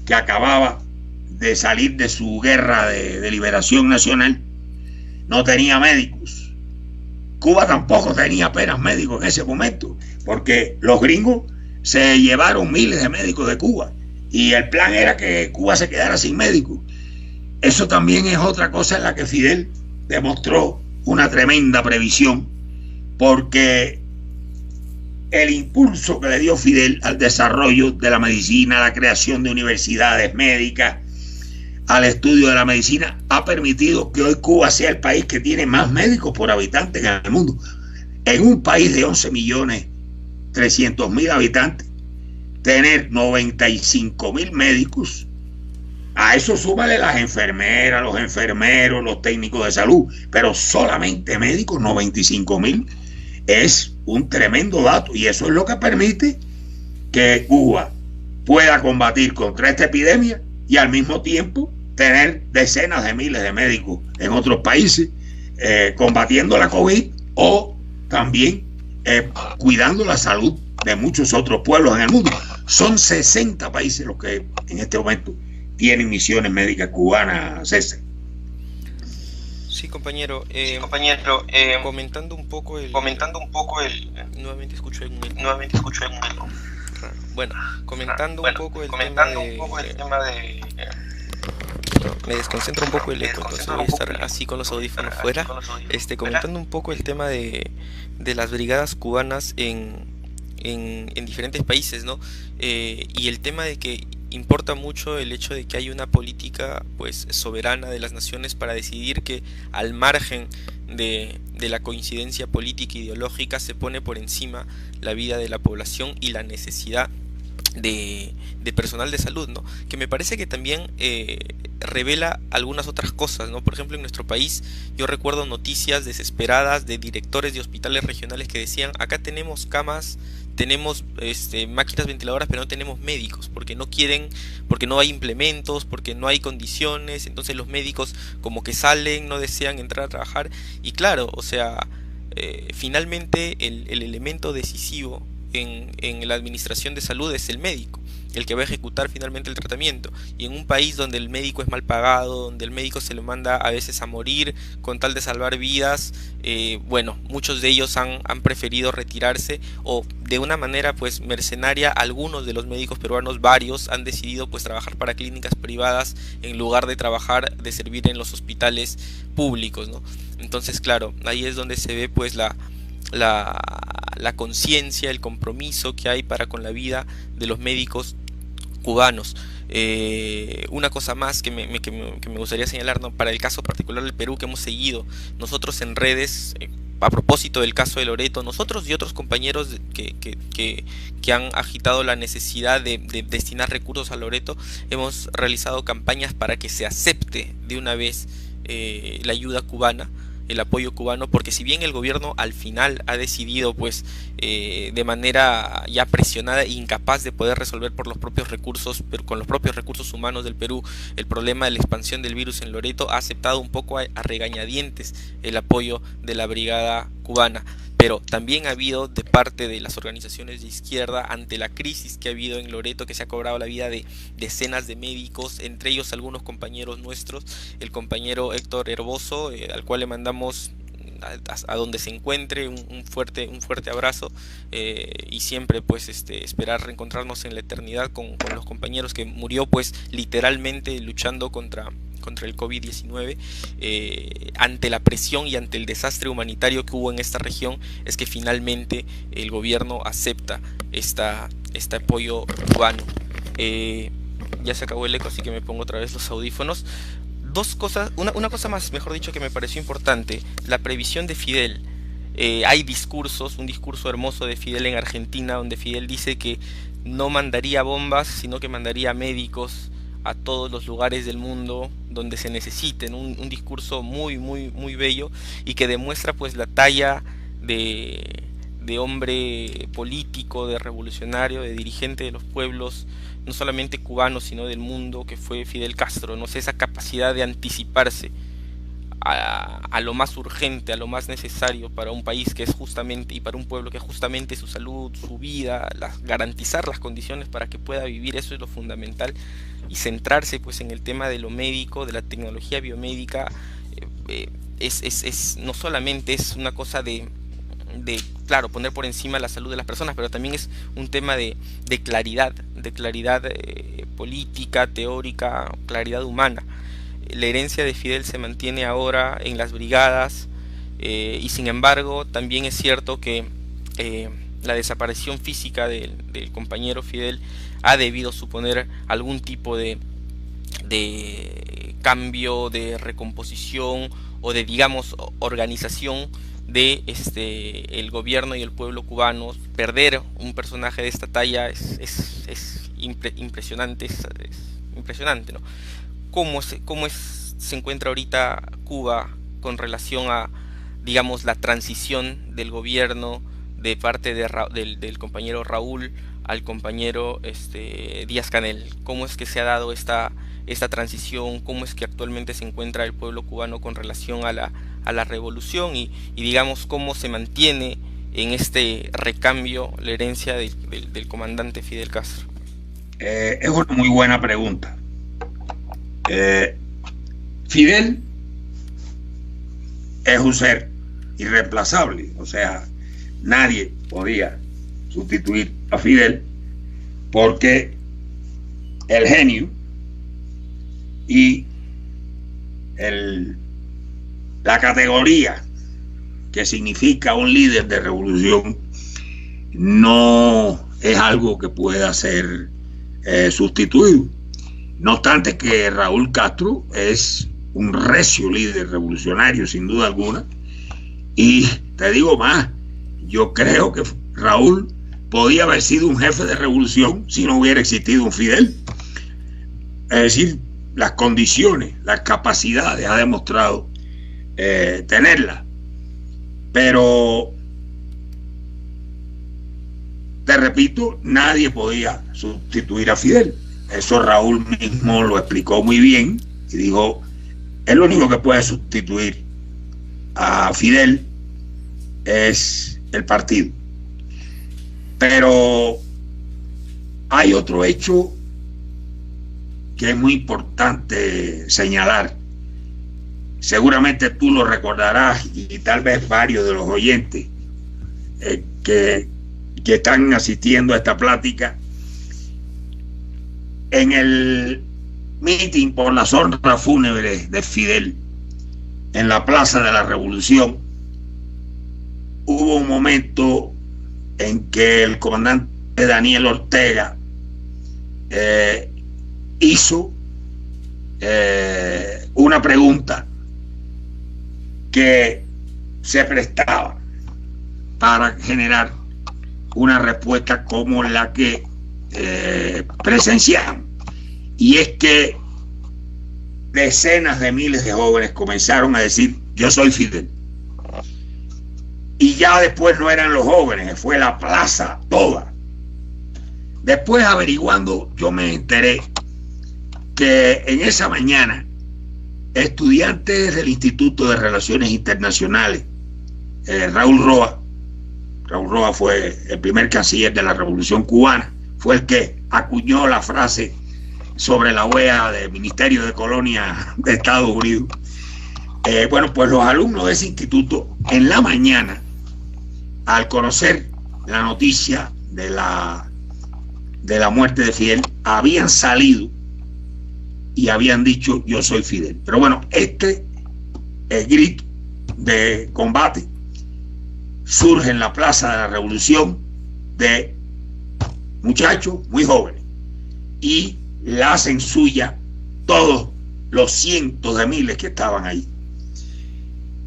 que acababa de salir de su guerra de liberación nacional. No tenía médicos. Cuba tampoco tenía apenas médicos en ese momento, porque los gringos se llevaron miles de médicos de Cuba y el plan era que Cuba se quedara sin médicos. Eso también es otra cosa en la que Fidel demostró una tremenda previsión, porque el impulso que le dio Fidel al desarrollo de la medicina, a la creación de universidades médicas, al estudio de la medicina, ha permitido que hoy Cuba sea el país que tiene más médicos por habitante en el mundo. En un país de 11.300.000 habitantes, tener 95.000 médicos, a eso súmale las enfermeras, los enfermeros, los técnicos de salud, pero solamente médicos, 95.000, es un tremendo dato, y eso es lo que permite que Cuba pueda combatir contra esta epidemia y al mismo tiempo tener decenas de miles de médicos en otros países combatiendo la COVID, o también cuidando la salud de muchos otros pueblos en el mundo. Son 60 países los que en este momento tienen misiones médicas cubanas, César. Sí, compañero. Comentando un poco el. Nuevamente escucho un eco. Bueno, comentando un poco el tema de. Me desconcentro un poco el eco, entonces voy a estar así con los audífonos fuera. Comentando un poco el tema de las brigadas cubanas en diferentes países, ¿no? Y el tema de que importa mucho el hecho de que hay una política pues soberana de las naciones para decidir que al margen de la coincidencia política e ideológica se pone por encima la vida de la población y la necesidad de personal de salud, ¿no? Que me parece que también revela algunas otras cosas, ¿no? Por ejemplo, en nuestro país yo recuerdo noticias desesperadas de directores de hospitales regionales que decían: acá tenemos camas, tenemos máquinas ventiladoras, pero no tenemos médicos, porque no quieren, porque no hay implementos, porque no hay condiciones. Entonces los médicos como que salen, no desean entrar a trabajar. Y claro, o sea, finalmente el elemento decisivo en la administración de salud es el médico, el que va a ejecutar finalmente el tratamiento. Y en un país donde el médico es mal pagado, donde el médico se lo manda a veces a morir con tal de salvar vidas, bueno, muchos de ellos han preferido retirarse, o de una manera pues mercenaria. Algunos de los médicos peruanos, varios, han decidido pues trabajar para clínicas privadas en lugar de trabajar, de servir en los hospitales públicos, ¿no? Entonces, claro, ahí es donde se ve pues la conciencia, el compromiso que hay para con la vida de los médicos cubanos. Una cosa más que me gustaría señalar, ¿no? Para el caso particular del Perú que hemos seguido nosotros en redes, a propósito del caso de Loreto, nosotros y otros compañeros que han agitado la necesidad de destinar recursos a Loreto, hemos realizado campañas para que se acepte de una vez la ayuda cubana, el apoyo cubano, porque si bien el gobierno al final ha decidido pues de manera ya presionada e incapaz de poder resolver por los propios recursos, pero con los propios recursos humanos del Perú, el problema de la expansión del virus en Loreto, ha aceptado un poco a regañadientes el apoyo de la brigada cubana. Pero también ha habido de parte de las organizaciones de izquierda, ante la crisis que ha habido en Loreto, que se ha cobrado la vida de decenas de médicos, entre ellos algunos compañeros nuestros, el compañero Héctor Herboso, al cual le mandamos a donde se encuentre un fuerte abrazo, y siempre pues esperar reencontrarnos en la eternidad con los compañeros que murió pues literalmente luchando contra el COVID-19. Ante la presión y ante el desastre humanitario que hubo en esta región, es que finalmente el gobierno acepta este apoyo cubano. Ya se acabó el eco, así que me pongo otra vez los audífonos. Dos cosas, una cosa más, mejor dicho, que me pareció importante: la previsión de Fidel. Hay discursos, un discurso hermoso de Fidel en Argentina, donde Fidel dice que no mandaría bombas, sino que mandaría médicos a todos los lugares del mundo donde se necesiten. Un discurso muy bello, y que demuestra pues la talla de hombre político, de revolucionario, de dirigente de los pueblos no solamente cubano, sino del mundo, que fue Fidel Castro, no sé, esa capacidad de anticiparse a lo más urgente, a lo más necesario para un país que es justamente, y para un pueblo que es justamente su salud, su vida, garantizar las condiciones para que pueda vivir, eso es lo fundamental, y centrarse pues en el tema de lo médico, de la tecnología biomédica. No solamente es una cosa claro, poner por encima la salud de las personas, pero también es un tema de claridad, política, teórica, claridad humana. La herencia de Fidel se mantiene ahora en las brigadas, y sin embargo también es cierto que la desaparición física del compañero Fidel ha debido suponer algún tipo de cambio, de recomposición o de, digamos, organización de el gobierno y el pueblo cubano. Perder un personaje de esta talla es impresionante, es impresionante, ¿no? Se encuentra ahorita Cuba con relación a, digamos, la transición del gobierno de parte del compañero Raúl al compañero Díaz-Canel? ¿Cómo es que se ha dado esta transición? ¿Cómo es que actualmente se encuentra el pueblo cubano con relación a la revolución? Y digamos, ¿cómo se mantiene en este recambio la herencia del comandante Fidel Castro? Es una muy buena pregunta. Fidel es un ser irreemplazable, o sea, nadie podía sustituir a Fidel, porque el genio y la categoría que significa un líder de revolución no es algo que pueda ser sustituido. No obstante que Raúl Castro es un recio líder revolucionario, sin duda alguna, y te digo más, yo creo que Raúl podía haber sido un jefe de revolución si no hubiera existido un Fidel. Es decir, las condiciones, las capacidades ha demostrado tenerlas, pero te repito, nadie podía sustituir a Fidel. Eso Raúl mismo lo explicó muy bien y dijo: el único que puede sustituir a Fidel es el partido. Pero hay otro hecho que es muy importante señalar. Seguramente tú lo recordarás, y tal vez varios de los oyentes que están asistiendo a esta plática. En el mitin por las honras fúnebres de Fidel en la Plaza de la Revolución, hubo un momento en que el comandante Daniel Ortega hizo una pregunta que se prestaba para generar una respuesta como la que presenciamos, y es que decenas de miles de jóvenes comenzaron a decir: yo soy Fidel. Y ya después no eran los jóvenes, fue la plaza toda. Después, averiguando, yo me enteré que en esa mañana estudiantes del Instituto de Relaciones Internacionales, Raúl Roa fue el primer canciller de la Revolución Cubana, fue el que acuñó la frase sobre la OEA del Ministerio de Colonia de Estados Unidos. Bueno, pues los alumnos de ese instituto, en la mañana, al conocer la noticia de la muerte de Fidel, habían salido y habían dicho: yo soy Fidel. Pero bueno, este grito de combate surge en la Plaza de la Revolución de muchachos muy jóvenes, y la hacen suya todos los cientos de miles que estaban ahí.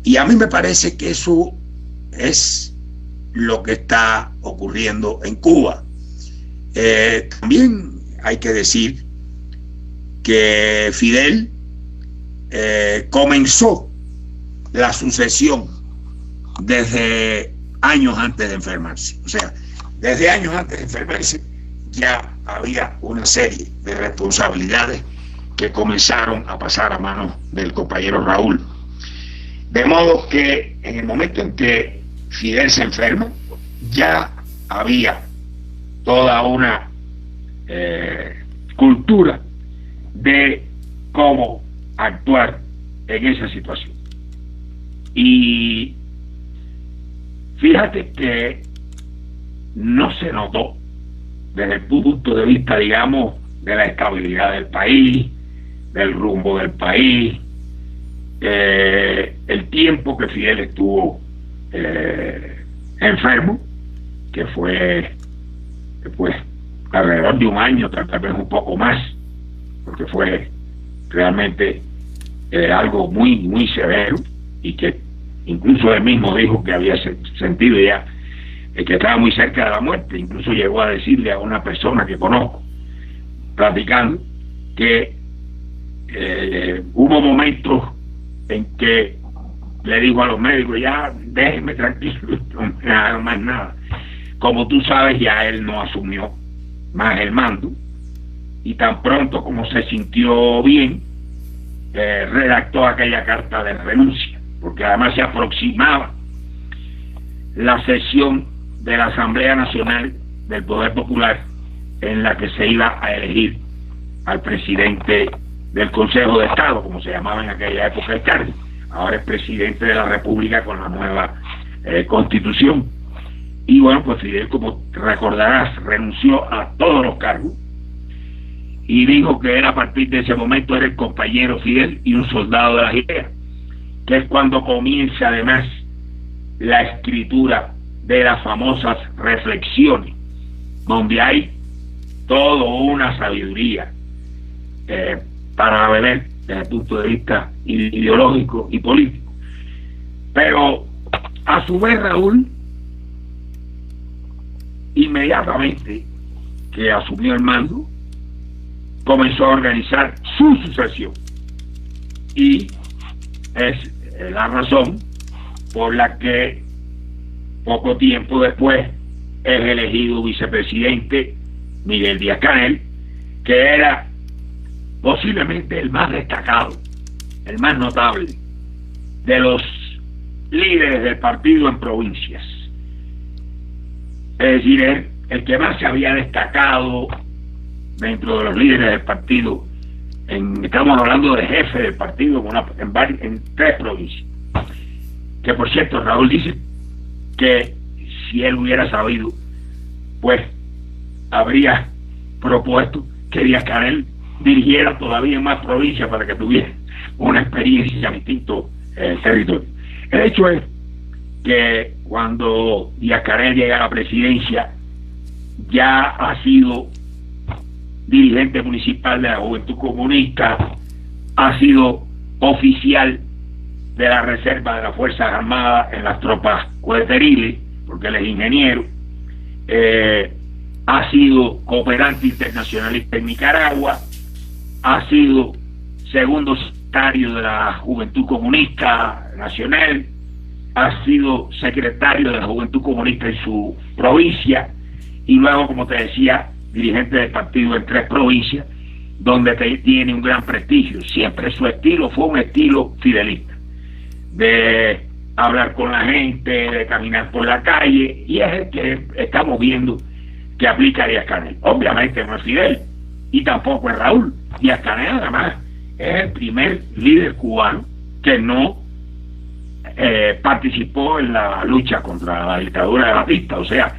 Y a mí me parece que eso es lo que está ocurriendo en Cuba. También hay que decir que Fidel comenzó la sucesión desde años antes de enfermarse. O sea, desde años antes de enfermarse ya había una serie de responsabilidades que comenzaron a pasar a manos del compañero Raúl. De modo que en el momento en que Fidel se enferma, ya había toda una cultura de cómo actuar en esa situación. Y fíjate que no se notó desde el punto de vista, digamos, de la estabilidad del país, del rumbo del país, el tiempo que Fidel estuvo enfermo, que fue pues alrededor de un año, tal vez un poco más, porque fue realmente algo muy, muy severo, y que incluso él mismo dijo que había sentido ya que estaba muy cerca de la muerte. Incluso llegó a decirle a una persona que conozco, platicando, que hubo momentos en que le dijo a los médicos: ya déjenme tranquilo, no me hagan más nada. Como tú sabes, ya él no asumió más el mando, y tan pronto como se sintió bien, redactó aquella carta de renuncia, porque además se aproximaba la sesión de la Asamblea Nacional del Poder Popular, en la que se iba a elegir al presidente del Consejo de Estado, como se llamaba en aquella época el cargo. Ahora es presidente de la República con la nueva Constitución. Y bueno, pues Fidel, como recordarás, renunció a todos los cargos y dijo que él, a partir de ese momento, era el compañero Fidel y un soldado de las ideas, que es cuando comienza además la escritura de las famosas reflexiones, donde hay toda una sabiduría para beber desde el punto de vista ideológico y político. Pero a su vez Raúl, inmediatamente que asumió el mando, comenzó a organizar su sucesión, y es la razón por la que poco tiempo después es elegido vicepresidente Miguel Díaz-Canel, que era posiblemente el más destacado, el más notable de los líderes del partido en provincias. Es decir, el que más se había destacado dentro de los líderes del partido. Estamos hablando de jefe del partido en 3 provincias. Que por cierto, Raúl dice que si él hubiera sabido, pues habría propuesto que Díaz-Canel dirigiera todavía en más provincias para que tuviera una experiencia en distintos territorios. El hecho es que cuando Díaz-Canel llega a la presidencia, ya ha sido dirigente municipal de la Juventud Comunista, ha sido oficial de la reserva de las Fuerzas Armadas en las tropas cuarteriles, porque él es ingeniero, ha sido cooperante internacionalista en Nicaragua, ha sido segundo secretario de la Juventud Comunista Nacional, ha sido secretario de la Juventud Comunista en su provincia, y luego, como te decía, dirigente del partido en 3 provincias, donde tiene un gran prestigio. Siempre su estilo fue un estilo fidelista, de hablar con la gente, de caminar por la calle, y es el que estamos viendo que aplica Díaz-Canel. Obviamente no es Fidel, y tampoco es Raúl. Díaz-Canel además es el primer líder cubano que no participó en la lucha contra la dictadura de Batista. O sea,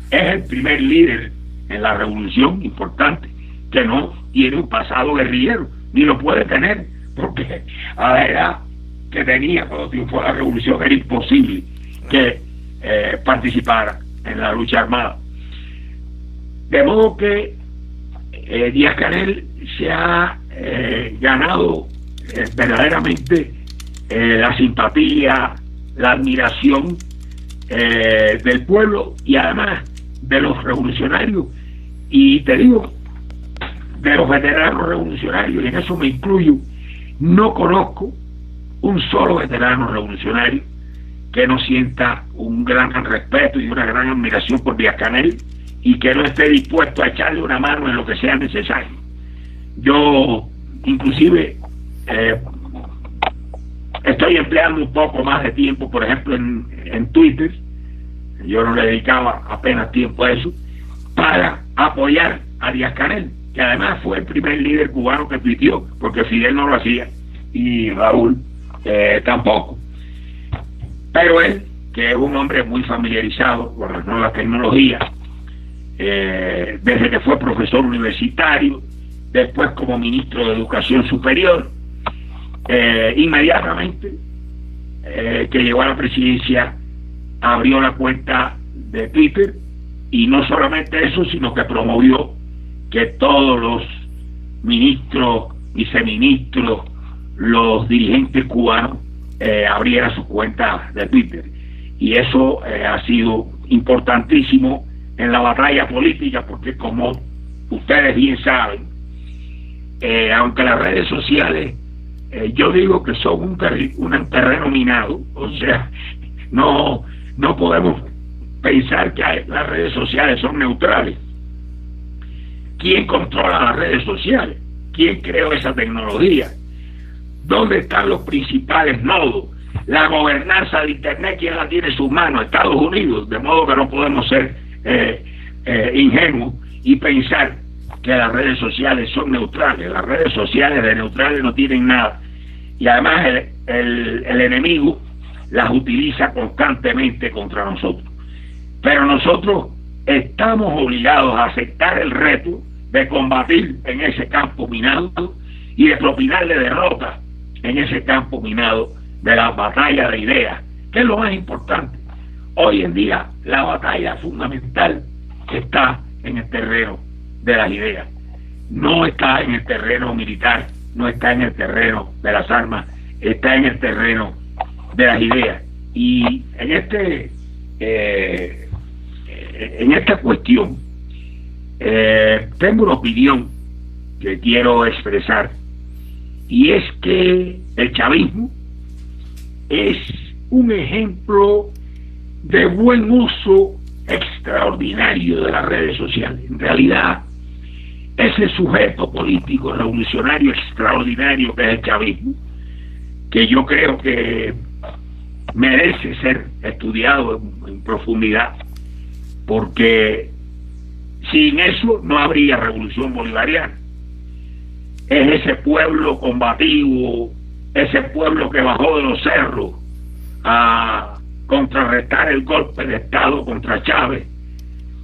es el primer líder en la revolución importante que no tiene un pasado guerrillero, ni lo puede tener, porque a la edad que tenía cuando triunfó la revolución era imposible que participara en la lucha armada. De modo que Díaz-Canel se ha ganado verdaderamente la simpatía, la admiración del pueblo, y además de los revolucionarios, y te digo, de los veteranos revolucionarios, y en eso me incluyo. No conozco un solo veterano revolucionario que no sienta un gran respeto y una gran admiración por Díaz-Canel, y que no esté dispuesto a echarle una mano en lo que sea necesario. Yo, inclusive, estoy empleando un poco más de tiempo, por ejemplo, en Twitter. Yo no le dedicaba apenas tiempo a eso, para apoyar a Díaz-Canel, que además fue el primer líder cubano que tuiteó, porque Fidel no lo hacía y Raúl tampoco. Pero él, que es un hombre muy familiarizado con las nuevas tecnologías, desde que fue profesor universitario, después como ministro de Educación Superior, inmediatamente que llegó a la presidencia, abrió la cuenta de Twitter, y no solamente eso, sino que promovió que todos los ministros, viceministros, los dirigentes cubanos abrieran su cuenta de Twitter. Y eso ha sido importantísimo en la batalla política, porque como ustedes bien saben, aunque las redes sociales, yo digo que son un terreno minado, o sea, no podemos pensar que las redes sociales son neutrales. ¿Quién controla las redes sociales? ¿Quién creó esa tecnología? ¿Dónde están los principales nodos? La gobernanza de Internet, ¿quién la tiene en sus manos? Estados Unidos. De modo que no podemos ser ingenuos y pensar que las redes sociales son neutrales. Las redes sociales de neutrales no tienen nada. Y además el enemigo las utiliza constantemente contra nosotros. Pero nosotros estamos obligados a aceptar el reto de combatir en ese campo minado y de propinarle derrota en ese campo minado de la batalla de ideas, que es lo más importante. Hoy en día la batalla fundamental está en el terreno de las ideas, no está en el terreno militar, no está en el terreno de las armas, está en el terreno de las ideas. Y en esta cuestión tengo una opinión que quiero expresar, y es que el chavismo es un ejemplo de buen uso extraordinario de las redes sociales. En realidad, ese sujeto político revolucionario extraordinario que es el chavismo, que yo creo que merece ser estudiado en profundidad, porque sin eso no habría revolución bolivariana. Es ese pueblo combativo, ese pueblo que bajó de los cerros a contrarrestar el golpe de Estado contra Chávez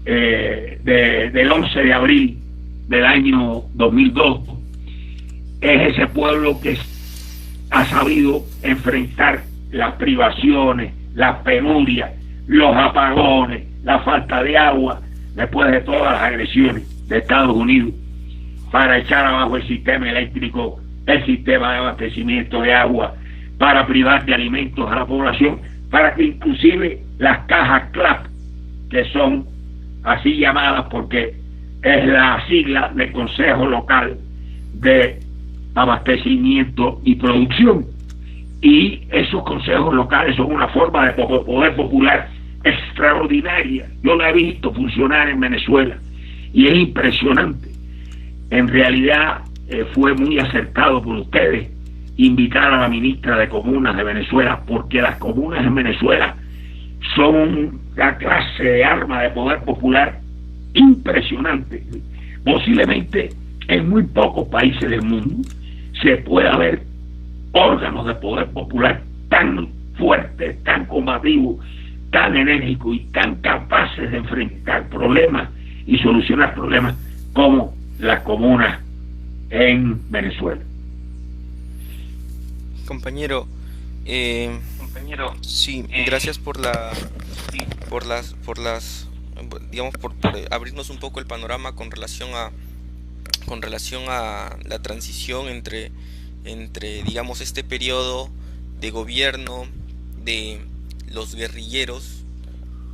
del 11 de abril del año 2002. Es ese pueblo que ha sabido enfrentar las privaciones, las penurias, los apagones, la falta de agua, después de todas las agresiones de Estados Unidos, para echar abajo el sistema eléctrico, el sistema de abastecimiento de agua, para privar de alimentos a la población, para que inclusive las cajas CLAP, que son así llamadas porque es la sigla del Consejo Local de Abastecimiento y Producción, y esos consejos locales son una forma de poder popular extraordinaria. Yo la he visto funcionar en Venezuela y es impresionante. En realidad fue muy acertado por ustedes invitar a la ministra de Comunas de Venezuela, porque las comunas en Venezuela son la clase de arma de poder popular impresionante. Posiblemente en muy pocos países del mundo se pueda ver órganos de poder popular tan fuertes, tan combativos, tan enérgicos y tan capaces de enfrentar problemas y solucionar problemas como las comunas en Venezuela. Compañero, sí, gracias por abrirnos un poco el panorama con relación a la transición entre digamos este periodo de gobierno de los guerrilleros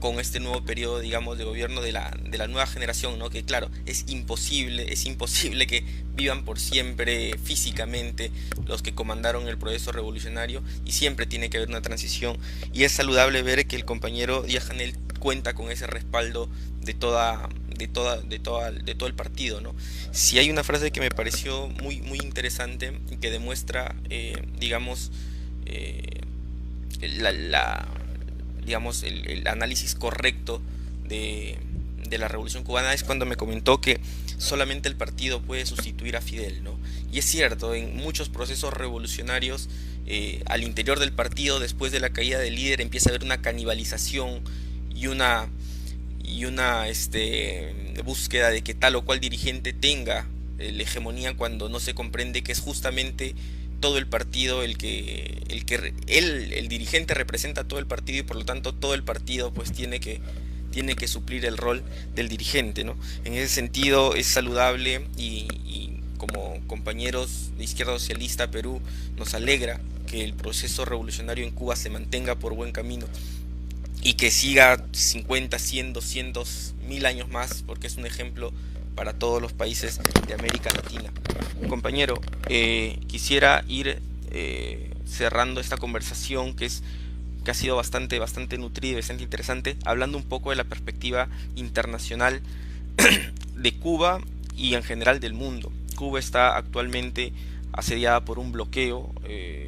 con este nuevo periodo, digamos, de gobierno de la nueva generación, ¿no? Que claro, es imposible que vivan por siempre físicamente los que comandaron el proceso revolucionario, y siempre tiene que haber una transición, y es saludable ver que el compañero Díaz-Canel cuenta con ese respaldo de todo el partido, ¿no? Si hay una frase que me pareció muy interesante y que demuestra, digamos, digamos el análisis correcto de la Revolución Cubana, es cuando me comentó que solamente el partido puede sustituir a Fidel, ¿no? Y es cierto, en muchos procesos revolucionarios, al interior del partido, después de la caída del líder, empieza a haber una canibalización y una búsqueda de que tal o cual dirigente tenga la hegemonía, cuando no se comprende que es justamente todo el partido el dirigente representa a todo el partido, y por lo tanto todo el partido pues tiene que suplir el rol del dirigente, ¿no? En ese sentido es saludable, y como compañeros de Izquierda Socialista Perú nos alegra que el proceso revolucionario en Cuba se mantenga por buen camino y que siga 50, 100, 200, 1000 años más, porque es un ejemplo para todos los países de América Latina. Compañero, quisiera ir cerrando esta conversación que ha sido bastante nutrida y bastante interesante, hablando un poco de la perspectiva internacional de Cuba y en general del mundo. Cuba está actualmente asediada por un bloqueo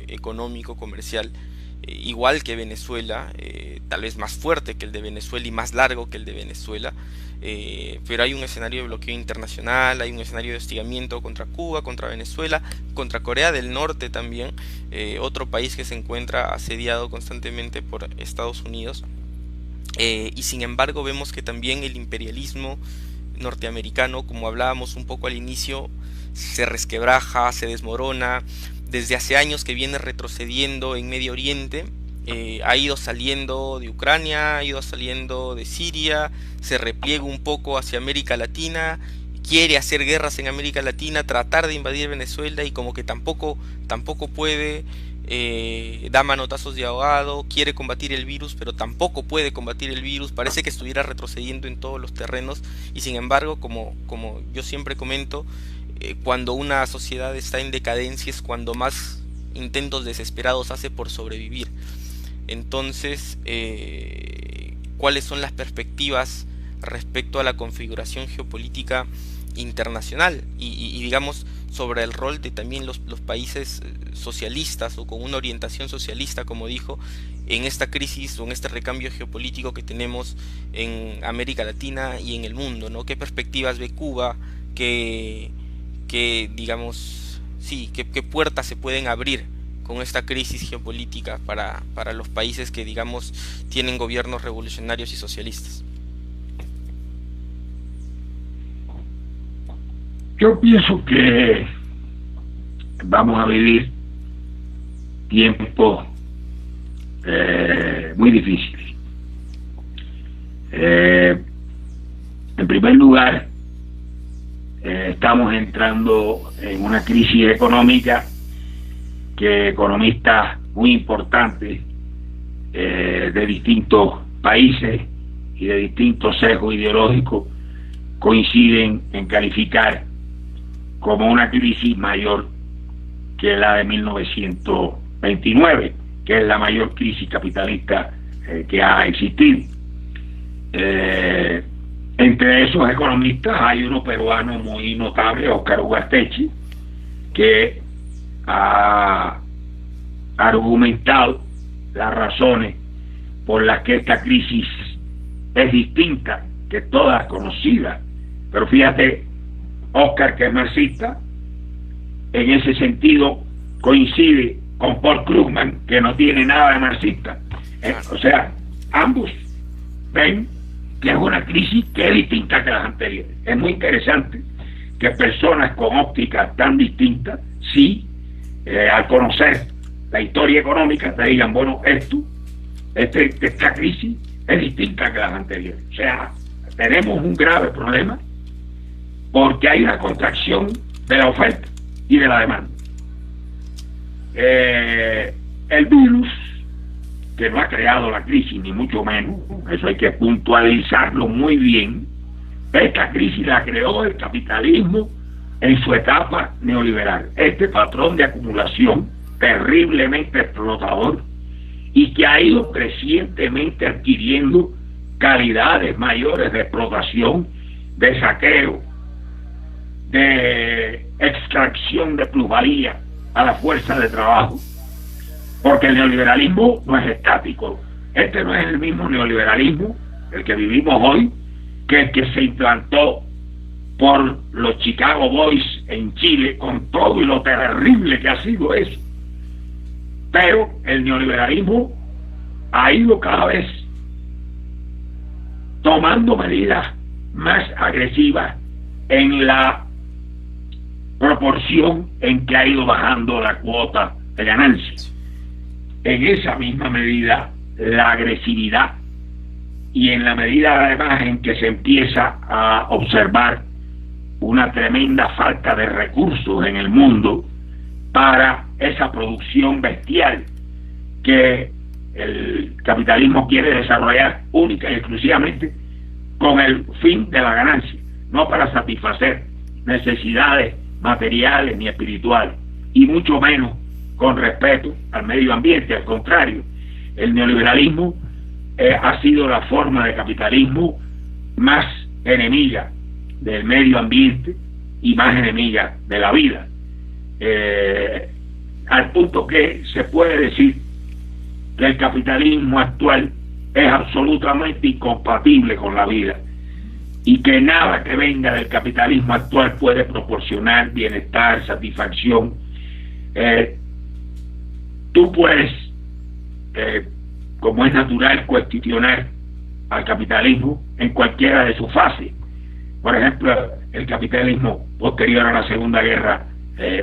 económico, comercial, igual que Venezuela, tal vez más fuerte que el de Venezuela y más largo que el de Venezuela, pero hay un escenario de bloqueo internacional, hay un escenario de hostigamiento contra Cuba, contra Venezuela, contra Corea del Norte también, otro país que se encuentra asediado constantemente por Estados Unidos, y sin embargo vemos que también el imperialismo norteamericano, como hablábamos un poco al inicio, se resquebraja, se desmorona. Desde hace años que viene retrocediendo en Medio Oriente, ha ido saliendo de Ucrania, ha ido saliendo de Siria, se repliega un poco hacia América Latina, quiere hacer guerras en América Latina, tratar de invadir Venezuela, y como que tampoco puede, da manotazos de ahogado, quiere combatir el virus, pero tampoco puede combatir el virus, parece que estuviera retrocediendo en todos los terrenos, y sin embargo, como yo siempre comento, cuando una sociedad está en decadencia es cuando más intentos desesperados hace por sobrevivir. Entonces, ¿cuáles son las perspectivas respecto a la configuración geopolítica internacional y digamos sobre el rol de también los países socialistas o con una orientación socialista, como dijo, en esta crisis o en este recambio geopolítico que tenemos en América Latina y en el mundo, ¿no? ¿Qué perspectivas ve Cuba? ¿Qué digamos, sí, qué puertas se pueden abrir con esta crisis geopolítica para los países que, digamos, tienen gobiernos revolucionarios y socialistas? Yo pienso que vamos a vivir tiempos muy difíciles. En primer lugar, estamos entrando en una crisis económica que economistas muy importantes de distintos países y de distintos sesgos ideológicos coinciden en calificar como una crisis mayor que la de 1929, que es la mayor crisis capitalista que ha existido. Entre esos economistas hay uno peruano muy notable, Óscar Ugarteche, que ha argumentado las razones por las que esta crisis es distinta que todas conocidas. Pero fíjate, Óscar, que es marxista, en ese sentido coincide con Paul Krugman, que no tiene nada de marxista. O sea, ambos ven que es una crisis que es distinta que las anteriores. Es muy interesante que personas con ópticas tan distintas, sí, al conocer la historia económica, te digan, bueno, esta crisis es distinta que las anteriores. O sea, tenemos un grave problema porque hay una contracción de la oferta y de la demanda. El virus que no ha creado la crisis, ni mucho menos, eso hay que puntualizarlo muy bien. Esta crisis la creó el capitalismo en su etapa neoliberal. Este patrón de acumulación terriblemente explotador y que ha ido crecientemente adquiriendo calidades mayores de explotación, de saqueo, de extracción de plusvalía a la fuerza de trabajo. Porque el neoliberalismo no es estático. Este no es el mismo neoliberalismo, el que vivimos hoy, que el que se implantó por los Chicago Boys en Chile, con todo y lo terrible que ha sido eso. Pero el neoliberalismo ha ido cada vez tomando medidas más agresivas en la proporción en que ha ido bajando la cuota de ganancias. En esa misma medida, la agresividad, y en la medida además en que se empieza a observar una tremenda falta de recursos en el mundo para esa producción bestial que el capitalismo quiere desarrollar única y exclusivamente con el fin de la ganancia, no para satisfacer necesidades materiales ni espirituales, y mucho menos con respeto al medio ambiente. Al contrario, el neoliberalismo ha sido la forma de capitalismo más enemiga del medio ambiente y más enemiga de la vida, al punto que se puede decir que el capitalismo actual es absolutamente incompatible con la vida y que nada que venga del capitalismo actual puede proporcionar bienestar, satisfacción. Tú puedes, como es natural, cuestionar al capitalismo en cualquiera de sus fases. Por ejemplo, el capitalismo posterior a la Segunda Guerra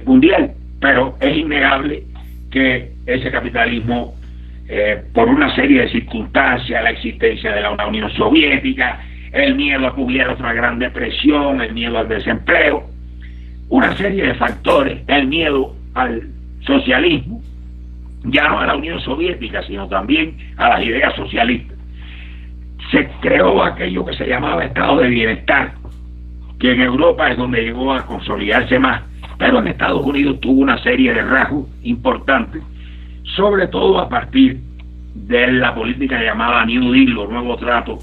Mundial, pero es innegable que ese capitalismo, por una serie de circunstancias, la existencia de la Unión Soviética, el miedo a que hubiera otra gran depresión, el miedo al desempleo, una serie de factores, el miedo al socialismo, ya no a la Unión Soviética, sino también a las ideas socialistas, se creó aquello que se llamaba estado de bienestar, que en Europa es donde llegó a consolidarse más, pero en Estados Unidos tuvo una serie de rasgos importantes, sobre todo a partir de la política llamada New Deal, o Nuevo Trato,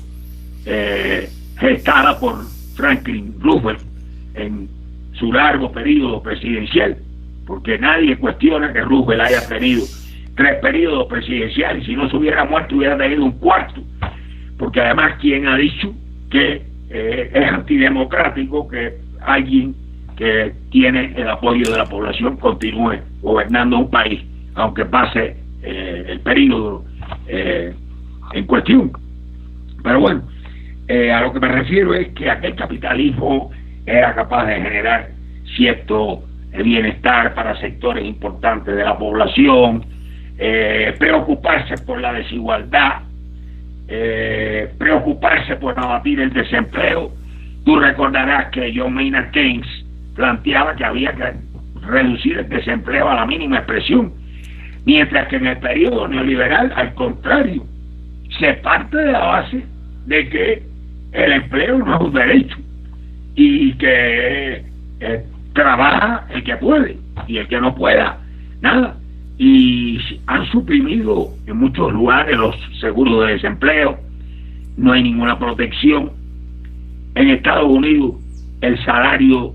gestada por Franklin Roosevelt en su largo periodo presidencial, porque nadie cuestiona que Roosevelt haya tenido 3 periodos presidenciales. Si no se hubiera muerto, hubiera tenido un cuarto, porque además, ¿quién ha dicho que es antidemocrático que alguien que tiene el apoyo de la población continúe gobernando un país, aunque pase el periodo en cuestión? Pero bueno, a lo que me refiero es que aquel capitalismo era capaz de generar cierto bienestar para sectores importantes de la población, preocuparse por la desigualdad, preocuparse por abatir el desempleo. Tú recordarás que John Maynard Keynes planteaba que había que reducir el desempleo a la mínima expresión, mientras que en el periodo neoliberal, al contrario, se parte de la base de que el empleo no es un derecho y que trabaja el que puede y el que no pueda, nada. Y han suprimido en muchos lugares los seguros de desempleo, no hay ninguna protección. En Estados Unidos el salario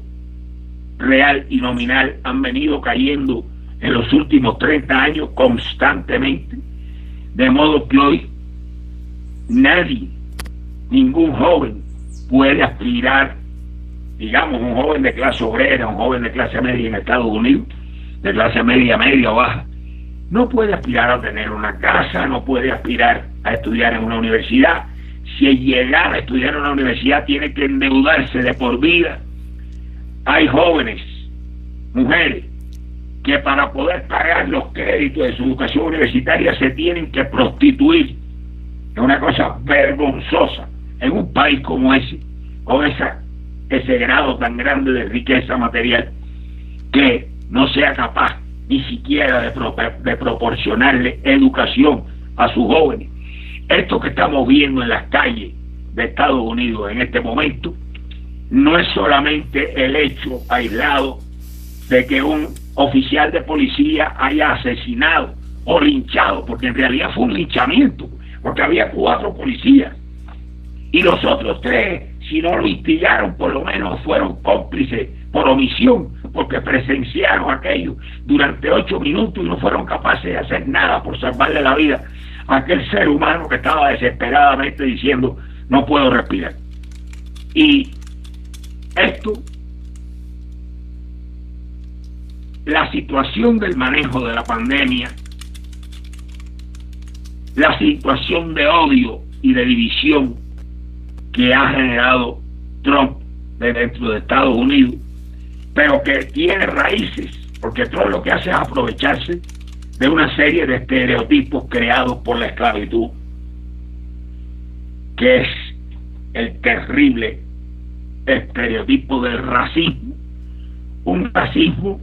real y nominal han venido cayendo en los últimos 30 años constantemente, de modo que hoy nadie, ningún joven puede aspirar, digamos un joven de clase obrera, un joven de clase media en Estados Unidos, de clase media, media o baja, no puede aspirar a tener una casa, no puede aspirar a estudiar en una universidad. Si llegara a estudiar en una universidad, tiene que endeudarse de por vida. Hay jóvenes, mujeres, que para poder pagar los créditos de su educación universitaria se tienen que prostituir. Es una cosa vergonzosa en un país como ese, con ese grado tan grande de riqueza material, que no sea capaz ni siquiera de proporcionarle educación a sus jóvenes. Esto que estamos viendo en las calles de Estados Unidos en este momento no es solamente el hecho aislado de que un oficial de policía haya asesinado o linchado, porque en realidad fue un linchamiento, porque había 4 policías y los otros 3, si no lo instigaron, por lo menos fueron cómplices por omisión, porque presenciaron aquello durante 8 minutos y no fueron capaces de hacer nada por salvarle la vida a aquel ser humano que estaba desesperadamente diciendo: no puedo respirar. Y esto, la situación del manejo de la pandemia, la situación de odio y de división que ha generado Trump dentro de Estados Unidos, pero que tiene raíces, porque Trump lo que hace es aprovecharse de una serie de estereotipos creados por la esclavitud, que es el terrible estereotipo del racismo, un racismo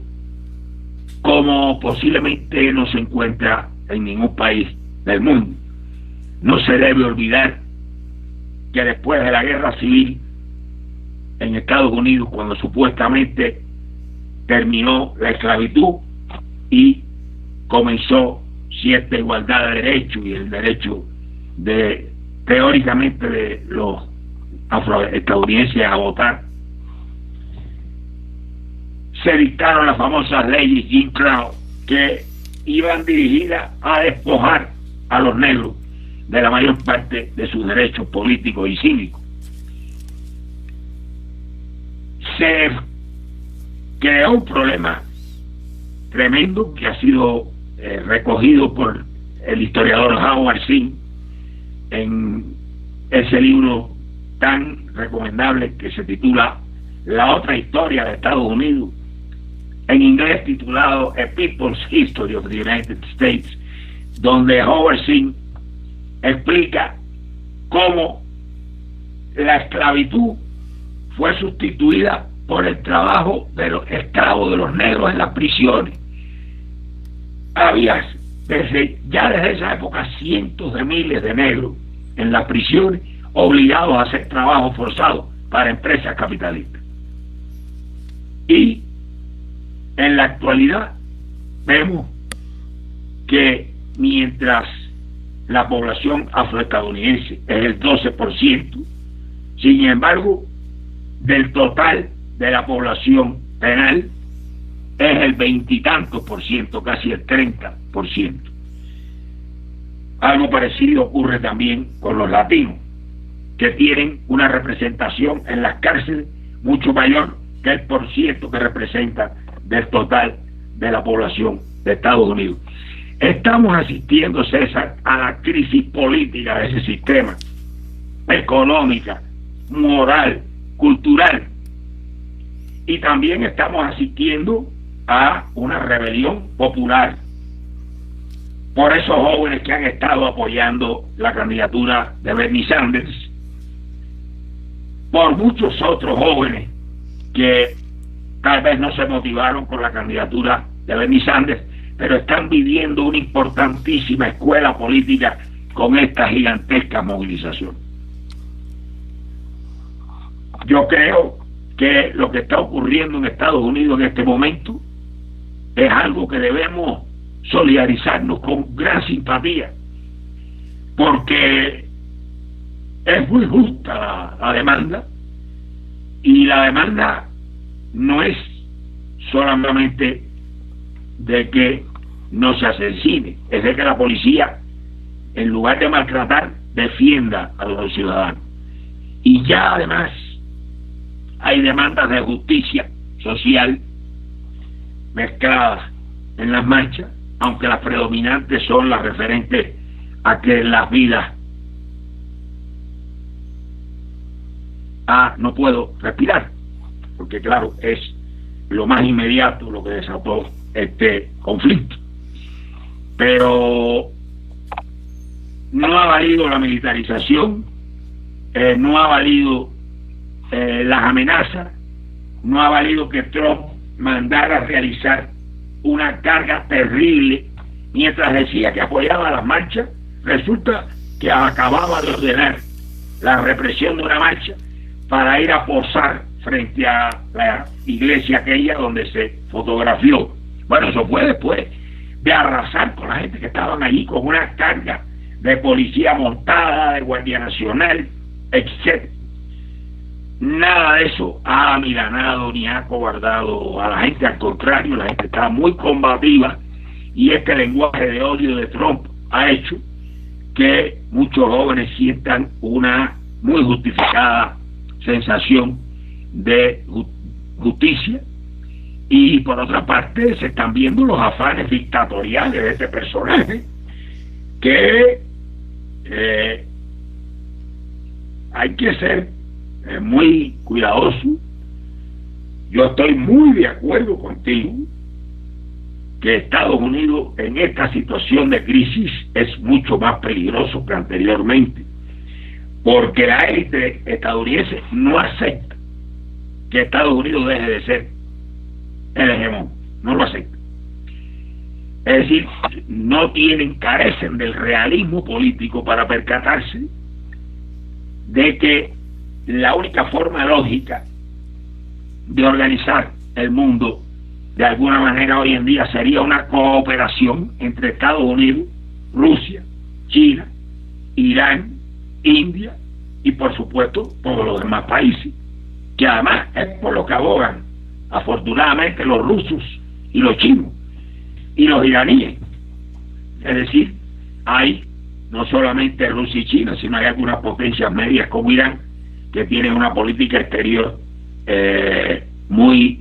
como posiblemente no se encuentra en ningún país del mundo. No se debe olvidar que después de la guerra civil en Estados Unidos, cuando supuestamente terminó la esclavitud y comenzó cierta igualdad de derechos y el derecho de, teóricamente, de los afroestadounidenses a votar, se dictaron las famosas leyes Jim Crow, que iban dirigidas a despojar a los negros de la mayor parte de sus derechos políticos y cívicos. Se creó un problema tremendo que ha sido recogido por el historiador Howard Zinn en ese libro tan recomendable que se titula La otra historia de Estados Unidos, en inglés titulado A People's History of the United States, donde Howard Zinn explica cómo la esclavitud fue sustituida por el trabajo de los esclavos de los negros en las prisiones. Había desde esa época cientos de miles de negros en las prisiones obligados a hacer trabajo forzado para empresas capitalistas. Y en la actualidad vemos que mientras la población afroestadounidense es el 12%, sin embargo, del total de la población penal es el 20 y tantos por ciento, casi el 30%. Algo parecido ocurre también con los latinos, que tienen una representación en las cárceles mucho mayor que el % que representa del total de la población de Estados Unidos. Estamos asistiendo, César, a la crisis política de ese sistema, económica, moral, cultural, y también estamos asistiendo a una rebelión popular por esos jóvenes que han estado apoyando la candidatura de Bernie Sanders, por muchos otros jóvenes que tal vez no se motivaron con la candidatura de Bernie Sanders, pero están viviendo una importantísima escuela política con esta gigantesca movilización. Yo creo que lo que está ocurriendo en Estados Unidos en este momento es algo que debemos solidarizarnos con gran simpatía, porque es muy justa la demanda, y la demanda no es solamente de que no se asesine, es de que la policía, en lugar de maltratar, defienda a los ciudadanos. Y ya además hay demandas de justicia social mezcladas en las marchas, aunque las predominantes son las referentes a que las vidas no puedo respirar, porque claro, es lo más inmediato lo que desató este conflicto. Pero no ha valido la militarización, no ha valido las amenazas, no ha valido que Trump mandara a realizar una carga terrible mientras decía que apoyaba las marchas, resulta que acababa de ordenar la represión de una marcha para ir a posar frente a la iglesia aquella donde se fotografió. Bueno, eso fue después de arrasar con la gente que estaban allí con una carga de policía montada, de Guardia Nacional, etc. Nada de eso ha amilanado ni ha cobardado a la gente, al contrario, la gente está muy combativa, y este lenguaje de odio de Trump ha hecho que muchos jóvenes sientan una muy justificada sensación de justicia, y por otra parte se están viendo los afanes dictatoriales de este personaje, que hay que ser muy cuidadoso. Yo estoy muy de acuerdo contigo que Estados Unidos en esta situación de crisis es mucho más peligroso que anteriormente, porque la élite estadounidense no acepta que Estados Unidos deje de ser el hegemón, no lo acepta. Es decir, no carecen del realismo político para percatarse de que la única forma lógica de organizar el mundo de alguna manera hoy en día sería una cooperación entre Estados Unidos, Rusia, China, Irán, India y por supuesto todos los demás países, que además es por lo que abogan afortunadamente los rusos y los chinos y los iraníes. Es decir, hay no solamente Rusia y China, sino hay algunas potencias medias como Irán que tienen una política exterior muy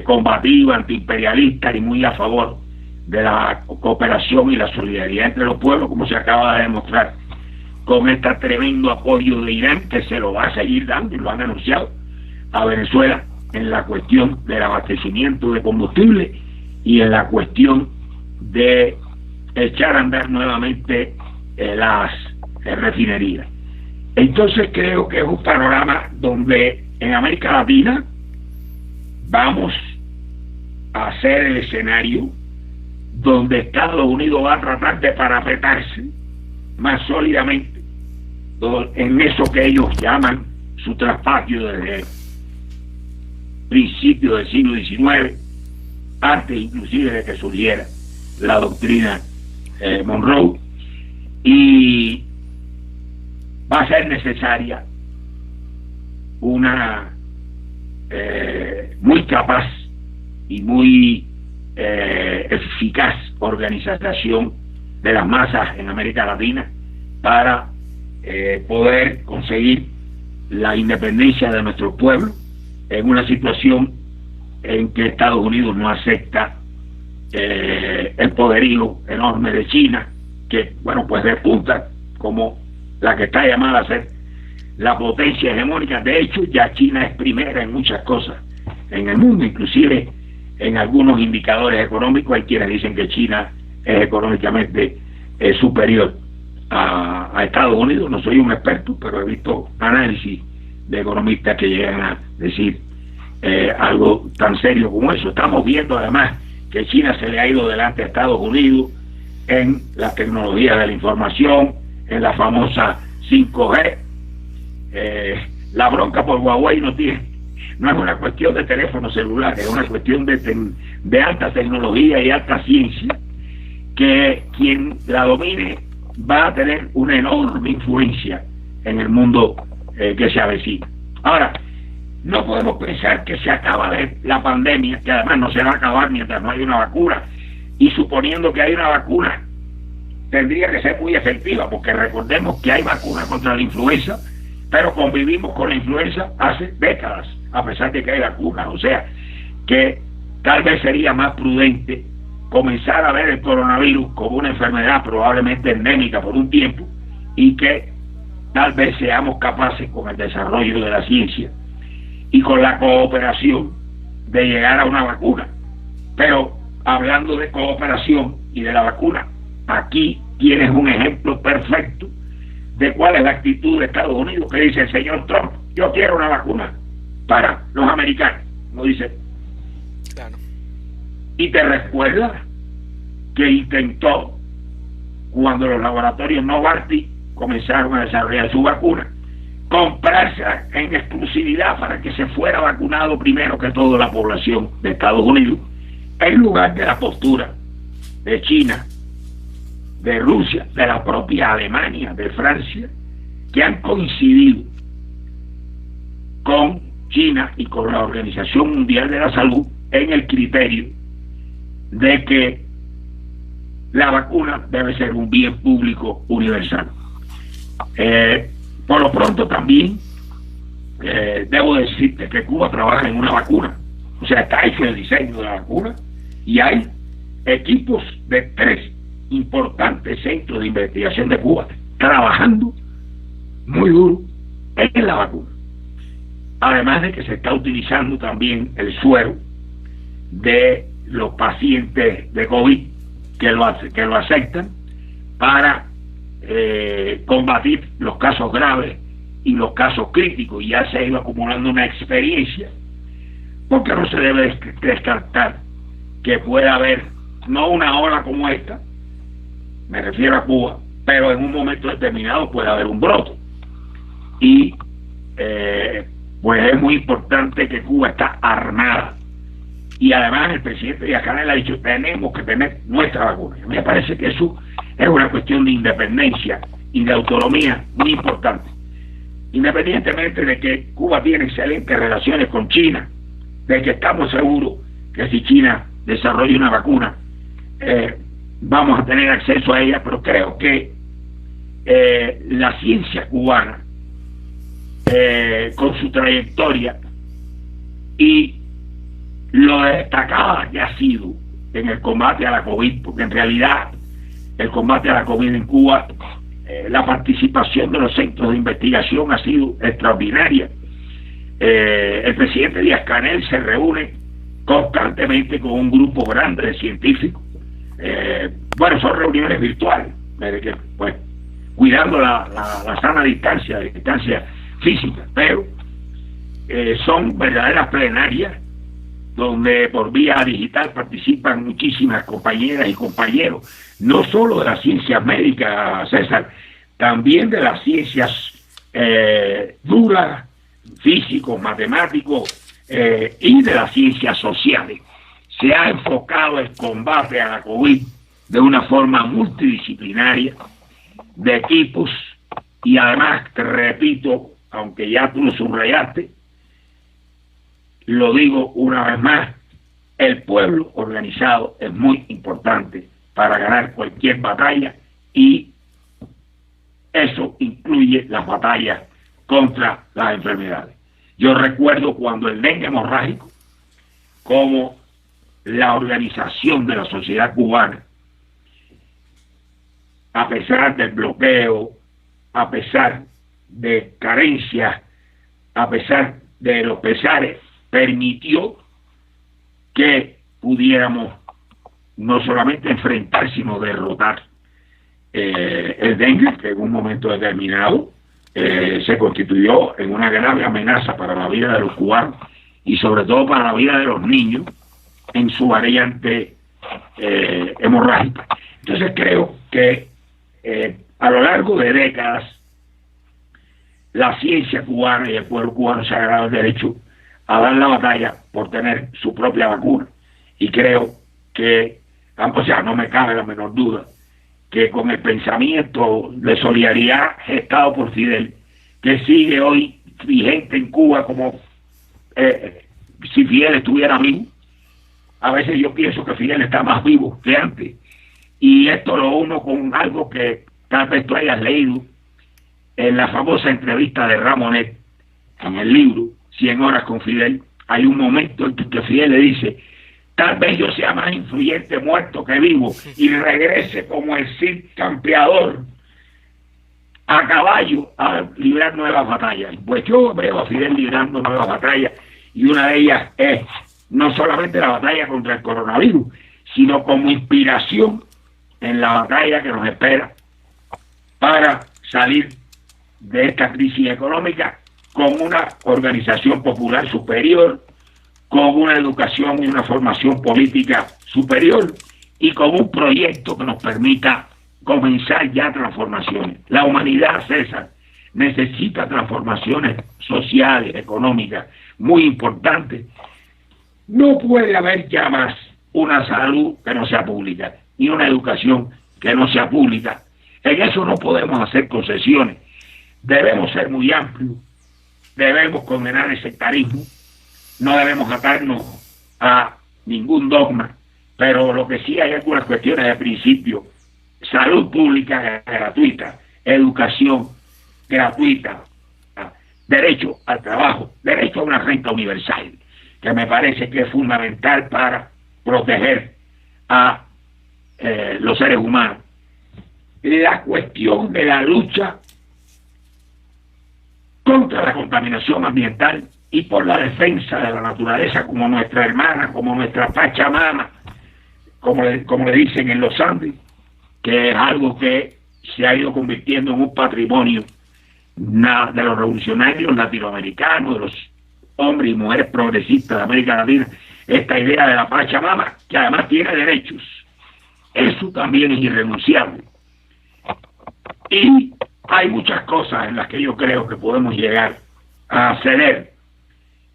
combativa, antiimperialista y muy a favor de la cooperación y la solidaridad entre los pueblos, como se acaba de demostrar con este tremendo apoyo de Irán, que se lo va a seguir dando y lo han anunciado a Venezuela en la cuestión del abastecimiento de combustible y en la cuestión de echar a andar nuevamente las refinerías. Entonces creo que es un panorama donde en América Latina vamos a ser el escenario donde Estados Unidos va a tratar de parapetarse más sólidamente en eso que ellos llaman su traspatio desde principios del siglo XIX, antes inclusive de que surgiera la doctrina Monroe, y va a ser necesaria una muy capaz y muy eficaz organización de las masas en América Latina para poder conseguir la independencia de nuestros pueblos en una situación en que Estados Unidos no acepta el poderío enorme de China, que bueno, pues repunta como la que está llamada a ser la potencia hegemónica. De hecho, ya China es primera en muchas cosas en el mundo, inclusive en algunos indicadores económicos hay quienes dicen que China es económicamente superior a Estados Unidos. No soy un experto, pero he visto análisis de economistas que llegan a decir algo tan serio como eso. Estamos viendo además que China se le ha ido delante a Estados Unidos en la tecnología de la información, en la famosa 5G. La bronca por Huawei no es una cuestión de teléfono celular, es una cuestión de alta tecnología y alta ciencia, que quien la domine va a tener una enorme influencia en el mundo que se avecina. Ahora, no podemos pensar que se acaba la pandemia, que además no se va a acabar mientras no haya una vacuna, y suponiendo que hay una vacuna tendría que ser muy efectiva, porque recordemos que hay vacunas contra la influenza, pero convivimos con la influenza hace décadas, a pesar de que hay vacunas. O sea, que tal vez sería más prudente comenzar a ver el coronavirus como una enfermedad probablemente endémica por un tiempo, y que tal vez seamos capaces, con el desarrollo de la ciencia y con la cooperación, de llegar a una vacuna. Pero hablando de cooperación y de la vacuna, aquí tienes un ejemplo perfecto de cuál es la actitud de Estados Unidos, que dice el señor Trump: yo quiero una vacuna para los americanos, no dice. Claro. Y te recuerda que intentó, cuando los laboratorios Novartis comenzaron a desarrollar su vacuna, comprarse en exclusividad para que se fuera vacunado primero que toda la población de Estados Unidos, en lugar de la postura de China, de Rusia, de la propia Alemania, de Francia, que han coincidido con China y con la Organización Mundial de la Salud en el criterio de que la vacuna debe ser un bien público universal. Por lo pronto también debo decirte que Cuba trabaja en una vacuna, o sea, está hecho el diseño de la vacuna y hay equipos de 3 importantes centros de investigación de Cuba trabajando muy duro en la vacuna. Además de que se está utilizando también el suero de los pacientes de COVID que lo aceptan para combatir los casos graves y los casos críticos. Y ya se ha ido acumulando una experiencia, porque no se debe descartar que pueda haber no una ola como esta, me refiero a Cuba, pero en un momento determinado puede haber un brote. Y pues es muy importante que Cuba está armada. Y además el presidente Díaz-Canel ha dicho, tenemos que tener nuestra vacuna. Me parece que eso es una cuestión de independencia y de autonomía muy importante. Independientemente de que Cuba tiene excelentes relaciones con China, de que estamos seguros que si China desarrolla una vacuna, vamos a tener acceso a ella, pero creo que la ciencia cubana, con su trayectoria y lo destacada que ha sido en el combate a la COVID, porque en realidad el combate a la COVID en Cuba, la participación de los centros de investigación ha sido extraordinaria. El presidente Díaz-Canel se reúne constantemente con un grupo grande de científicos. Bueno, son reuniones virtuales, pues, cuidando la sana distancia física, pero son verdaderas plenarias donde por vía digital participan muchísimas compañeras y compañeros, no solo de las ciencias médicas, César, también de las ciencias duras, físicos, matemáticos y de las ciencias sociales. Se ha enfocado el combate a la COVID de una forma multidisciplinaria, de equipos, y además, te repito, aunque ya tú lo subrayaste, lo digo una vez más, el pueblo organizado es muy importante para ganar cualquier batalla, y eso incluye las batallas contra las enfermedades. Yo recuerdo cuando el dengue hemorrágico, como la organización de la sociedad cubana, a pesar del bloqueo, a pesar de carencias, a pesar de los pesares, permitió que pudiéramos no solamente enfrentar, sino derrotar el dengue, que en un momento determinado se constituyó en una grave amenaza para la vida de los cubanos y sobre todo para la vida de los niños en su variante hemorrágica. Entonces creo que a lo largo de décadas la ciencia cubana y el pueblo cubano se ha ganado el derecho a dar la batalla por tener su propia vacuna, y creo que, o sea, no me cabe la menor duda que con el pensamiento de solidaridad gestado por Fidel, que sigue hoy vigente en Cuba como si Fidel estuviera vivo. A veces yo pienso que Fidel está más vivo que antes, y esto lo uno con algo que tal vez tú hayas leído en la famosa entrevista de Ramonet en el libro 100 horas con Fidel. Hay un momento en que Fidel le dice: tal vez yo sea más influyente muerto que vivo y regrese como el Cid campeador a caballo a librar nuevas batallas. Pues yo veo a Fidel librando nuevas batallas, y una de ellas es no solamente la batalla contra el coronavirus, sino como inspiración en la batalla que nos espera para salir de esta crisis económica con una organización popular superior, con una educación y una formación política superior, y con un proyecto que nos permita comenzar ya transformaciones. La humanidad, César, necesita transformaciones sociales, económicas, muy importantes. No puede haber ya más una salud que no sea pública, ni una educación que no sea pública. En eso no podemos hacer concesiones. Debemos ser muy amplios, debemos condenar el sectarismo, no debemos atarnos a ningún dogma, pero lo que sí hay algunas cuestiones de principio: salud pública gratuita, educación gratuita, derecho al trabajo, derecho a una renta universal, que me parece que es fundamental para proteger a los seres humanos. La cuestión de la lucha contra la contaminación ambiental y por la defensa de la naturaleza como nuestra hermana, como nuestra Pachamama, como le dicen en los Andes, que es algo que se ha ido convirtiendo en un patrimonio de los revolucionarios latinoamericanos, de los hombres y mujeres progresistas de América Latina, esta idea de la Pachamama, que además tiene derechos. Eso también es irrenunciable. Y hay muchas cosas en las que yo creo que podemos llegar a ceder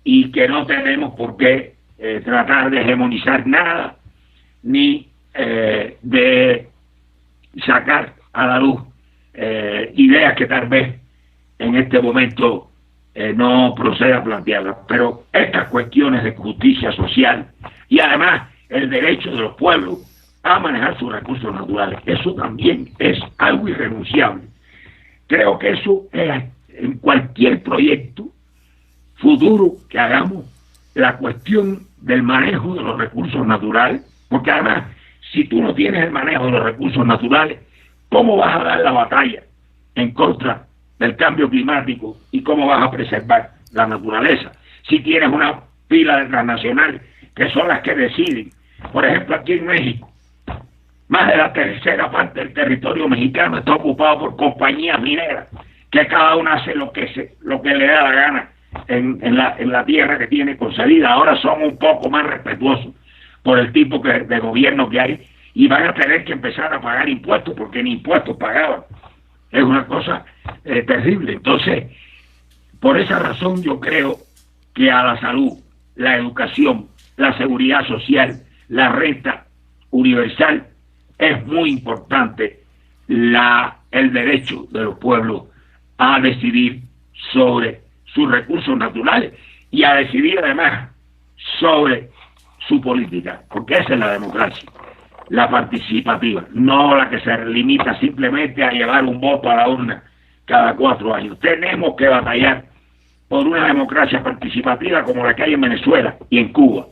y que no tenemos por qué tratar de hegemonizar nada, ni de sacar a la luz ideas que tal vez en este momento no proceda a plantearlas. Pero estas cuestiones de justicia social y además el derecho de los pueblos a manejar sus recursos naturales, eso también es algo irrenunciable. Creo que eso es en cualquier proyecto futuro que hagamos, la cuestión del manejo de los recursos naturales, porque además, si tú no tienes el manejo de los recursos naturales, ¿cómo vas a dar la batalla en contra del cambio climático y cómo vas a preservar la naturaleza? Si tienes una pila de transnacionales que son las que deciden. Por ejemplo, aquí en México, más de la tercera parte del territorio mexicano está ocupado por compañías mineras, que cada una hace lo que le da la gana en la tierra que tiene concedida. Ahora son un poco más respetuosos por el tipo de gobierno que hay y van a tener que empezar a pagar impuestos, porque ni impuestos pagaban. Es una cosa terrible. Entonces, por esa razón yo creo que a la salud, la educación, la seguridad social, la renta universal, es muy importante el derecho de los pueblos a decidir sobre sus recursos naturales y a decidir además sobre su política, porque esa es la democracia, la participativa, no la que se limita simplemente a llevar un voto a la urna cada 4 años. Tenemos que batallar por una democracia participativa como la que hay en Venezuela y en Cuba,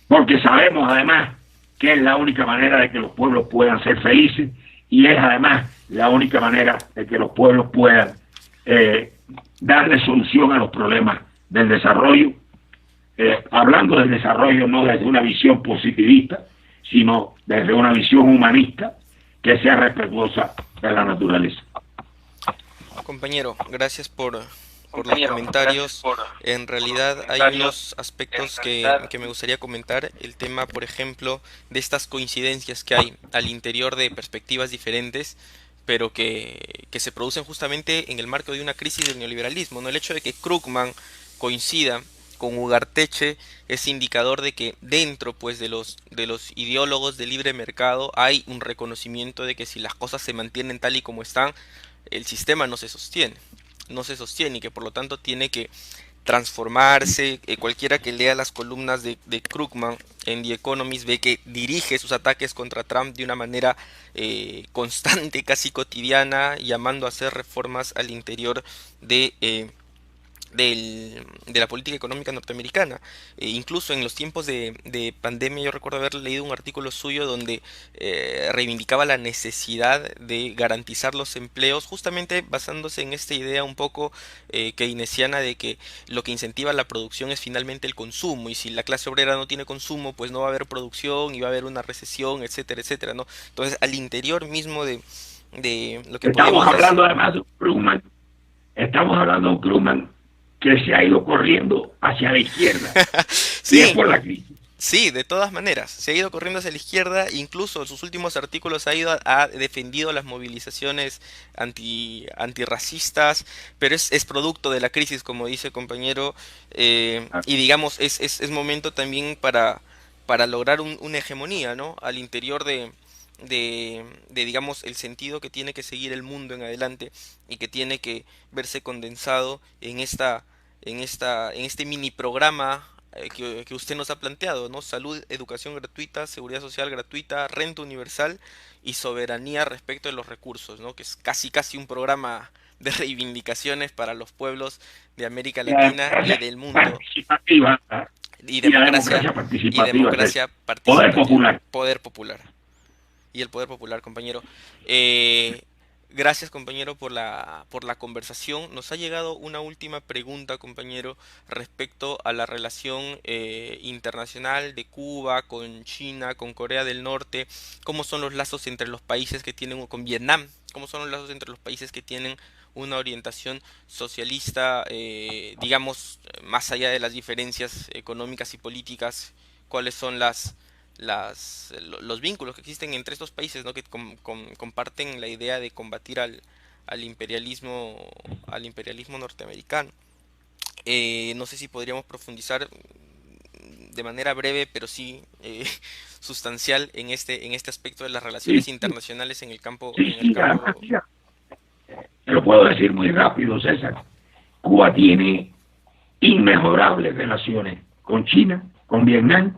porque sabemos además que es la única manera de que los pueblos puedan ser felices y es además la única manera de que los pueblos puedan darle solución a los problemas del desarrollo, hablando del desarrollo no desde una visión positivista, sino desde una visión humanista que sea respetuosa de la naturaleza. Compañero, gracias por los comentarios. En realidad hay unos aspectos que me gustaría comentar. El tema, por ejemplo, de estas coincidencias que hay al interior de perspectivas diferentes, pero que se producen justamente en el marco de una crisis del neoliberalismo, ¿no? El hecho de que Krugman coincida con Ugarteche es indicador de que dentro, pues, de los ideólogos del libre mercado hay un reconocimiento de que si las cosas se mantienen tal y como están, el sistema no se sostiene y que por lo tanto tiene que transformarse. Cualquiera que lea las columnas de Krugman en The Economist ve que dirige sus ataques contra Trump de una manera constante, casi cotidiana, llamando a hacer reformas al interior de la política económica norteamericana. Incluso en los tiempos de pandemia yo recuerdo haber leído un artículo suyo donde reivindicaba la necesidad de garantizar los empleos, justamente basándose en esta idea un poco keynesiana de que lo que incentiva la producción es finalmente el consumo, y si la clase obrera no tiene consumo, pues no va a haber producción y va a haber una recesión, etcétera, etcétera, ¿no? Entonces, al interior mismo de lo que estamos hablando además de un Krugman, que se ha ido corriendo hacia la izquierda. Sí. Y es por la crisis. Sí, de todas maneras, se ha ido corriendo hacia la izquierda, incluso en sus últimos artículos ha defendido las movilizaciones antirracistas, pero es producto de la crisis, como dice el compañero, y digamos, es momento también para lograr una hegemonía, ¿no? Al interior digamos, el sentido que tiene que seguir el mundo en adelante y que tiene que verse condensado en este mini programa que usted nos ha planteado, ¿no? Salud, educación gratuita, seguridad social gratuita, renta universal y soberanía respecto de los recursos, ¿no? Que es casi un programa de reivindicaciones para los pueblos de América Y la Latina y democracia del mundo. participativa, Y y la democracia, democracia y participativa es eso. democracia Poder participativa. popular. Poder popular. Y el poder popular, compañero. Eh, Gracias, compañero, por la conversación. Nos ha llegado una última pregunta, compañero, respecto a la relación internacional de Cuba con China, con Corea del Norte. ¿Cómo son los lazos entre los países que tienen, con Vietnam? ¿Cómo son los lazos entre los países que tienen una orientación socialista, digamos, más allá de las diferencias económicas y políticas? ¿Cuáles son los vínculos que existen entre estos países, ¿no? Que comparten la idea de combatir al imperialismo, al imperialismo norteamericano? No sé si podríamos profundizar de manera breve, pero sí sustancial en este aspecto de las Sí, relaciones internacionales sí, en el sí, campo. además, mira, te lo puedo decir muy rápido, César. Cuba tiene inmejorables relaciones con China, con Vietnam,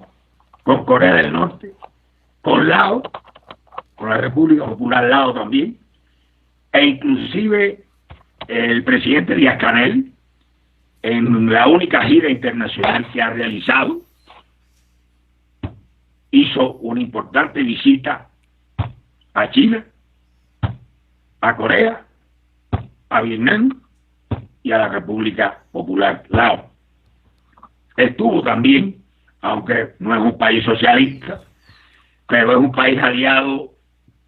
con Corea del Norte, con Laos, con la República Popular Laos también, e inclusive el presidente Díaz-Canel, en la única gira internacional que ha realizado, hizo una importante visita a China, a Corea, a Vietnam y a la República Popular Laos. Estuvo también, aunque no es un país socialista, pero es un país aliado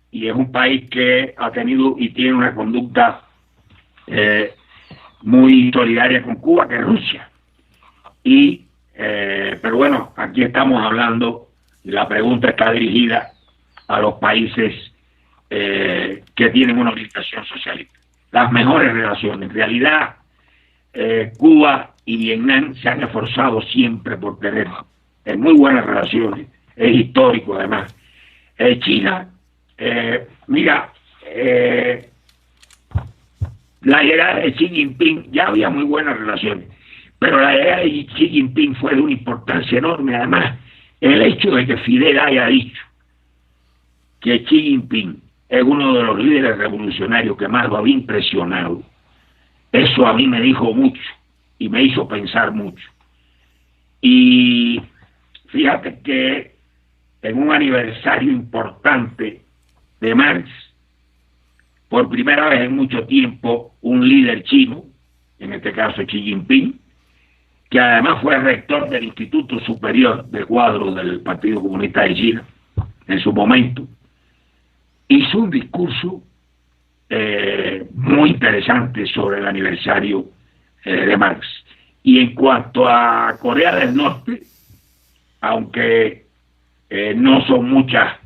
y es un país que ha tenido y tiene una conducta eh, muy solidaria con Cuba, que es Rusia. Pero bueno, aquí estamos hablando, y la pregunta está dirigida a los países que tienen una orientación socialista. Las mejores relaciones. En realidad, Cuba y Vietnam se han esforzado siempre por tener muy buenas relaciones. Es histórico, además. China, mira, la llegada de Xi Jinping, ya había muy buenas relaciones, pero la llegada de Xi Jinping fue de una importancia enorme. Además, el hecho de que Fidel haya dicho que Xi Jinping es uno de los líderes revolucionarios que más lo había impresionado, eso a mí me dijo mucho y me hizo pensar mucho. Y fíjate que en un aniversario importante de Marx, por primera vez en mucho tiempo, un líder chino, en este caso Xi Jinping, que además fue rector del Instituto Superior de Cuadros del Partido Comunista de China en su momento, hizo un discurso muy interesante sobre el aniversario de Marx. Y en cuanto a Corea del Norte, aunque no son muchas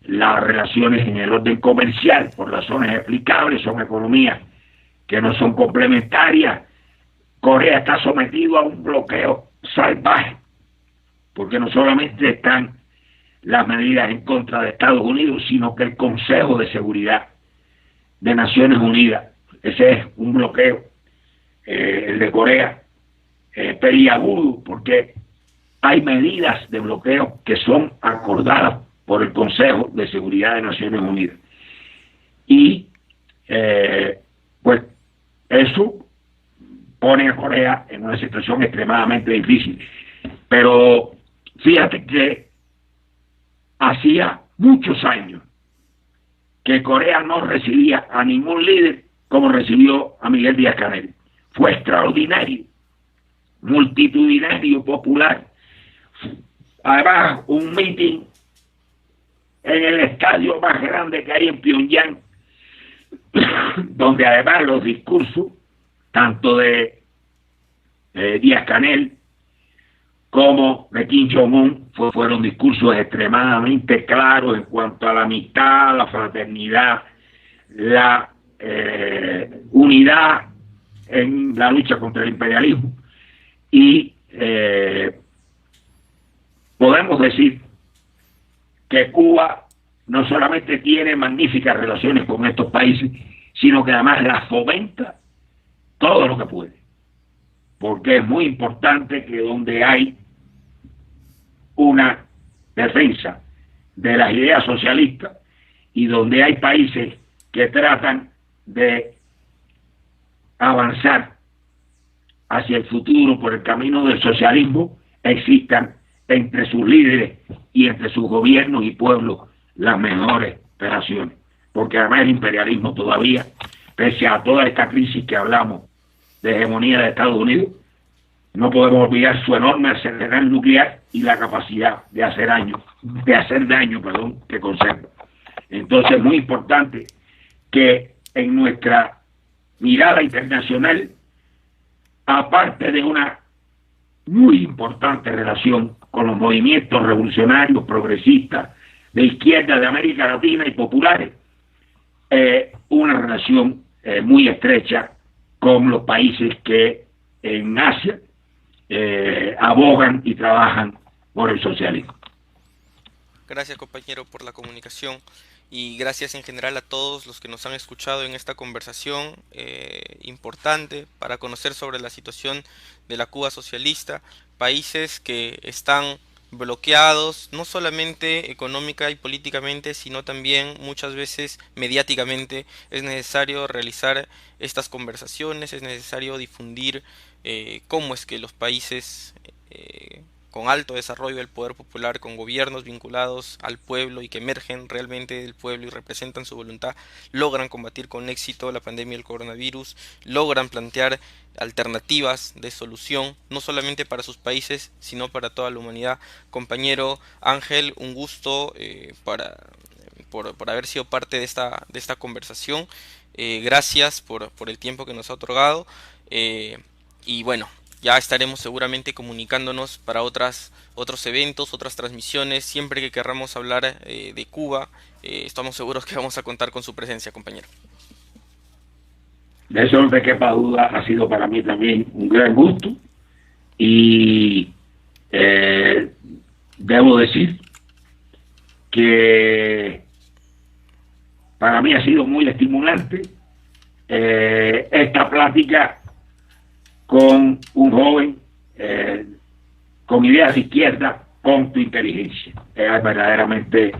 las relaciones en el orden comercial, por razones explicables, son economías que no son complementarias, Corea está sometido a un bloqueo salvaje, porque no solamente están las medidas en contra de Estados Unidos, sino que el Consejo de Seguridad de Naciones Unidas, ese es un bloqueo, el de Corea, peliagudo, porque hay medidas de bloqueo que son acordadas por el Consejo de Seguridad de Naciones Unidas. Y pues eso pone a Corea en una situación extremadamente difícil. Pero fíjate que hacía muchos años que Corea no recibía a ningún líder como recibió a Miguel Díaz-Canel. Fue extraordinario, multitudinario, popular. Además, un meeting en el estadio más grande que hay en Pyongyang, donde además los discursos, tanto de Díaz-Canel como de Kim Jong-un fueron discursos extremadamente claros en cuanto a la amistad, la fraternidad, la unidad en la lucha contra el imperialismo. Y podemos decir que Cuba no solamente tiene magníficas relaciones con estos países, sino que además las fomenta todo lo que puede. Porque es muy importante que donde hay una defensa de las ideas socialistas y donde hay países que tratan de avanzar hacia el futuro por el camino del socialismo, existan entre sus líderes y entre sus gobiernos y pueblos las mejores relaciones. Porque además el imperialismo todavía, pese a toda esta crisis que hablamos de hegemonía de Estados Unidos, no podemos olvidar su enorme arsenal nuclear y la capacidad de hacer daño, que conserva. Entonces es muy importante que en nuestra mirada internacional, aparte de una muy importante relación con los movimientos revolucionarios, progresistas, de izquierda de América Latina y populares, una relación muy estrecha con los países que en Asia abogan y trabajan por el socialismo. Gracias, compañero, por la comunicación, y gracias en general a todos los que nos han escuchado en esta conversación importante para conocer sobre la situación de la Cuba socialista, países que están bloqueados no solamente económica y políticamente, sino también muchas veces mediáticamente. Es necesario realizar estas conversaciones, es necesario difundir cómo es que los países con alto desarrollo del poder popular, con gobiernos vinculados al pueblo y que emergen realmente del pueblo y representan su voluntad, logran combatir con éxito la pandemia del coronavirus, logran plantear alternativas de solución, no solamente para sus países, sino para toda la humanidad. Compañero Ángel, un gusto por haber sido parte de esta conversación. Gracias por el tiempo que nos ha otorgado. Y bueno, ya estaremos seguramente comunicándonos para otros eventos, otras transmisiones. Siempre que querramos hablar de Cuba, estamos seguros que vamos a contar con su presencia, compañero. De eso no te quepa duda, ha sido para mí también un gran gusto y debo decir que para mí ha sido muy estimulante esta plática con un joven con ideas de izquierda, con tu inteligencia. Es verdaderamente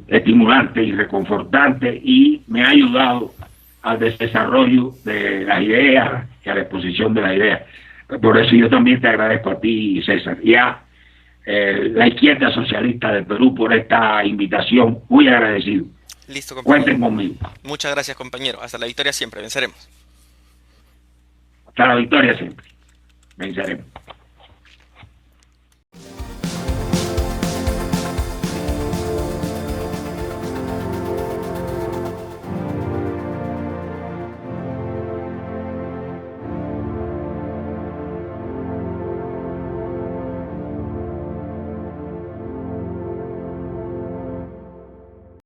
estimulante y reconfortante y me ha ayudado al desarrollo de las ideas y a la exposición de las ideas. Por eso yo también te agradezco a ti, César, y a la izquierda socialista del Perú por esta invitación. Muy agradecido. Listo, compañero. Cuenten conmigo. Muchas gracias, compañero. Hasta la victoria siempre. Venceremos. Hasta la victoria siempre. Venceremos.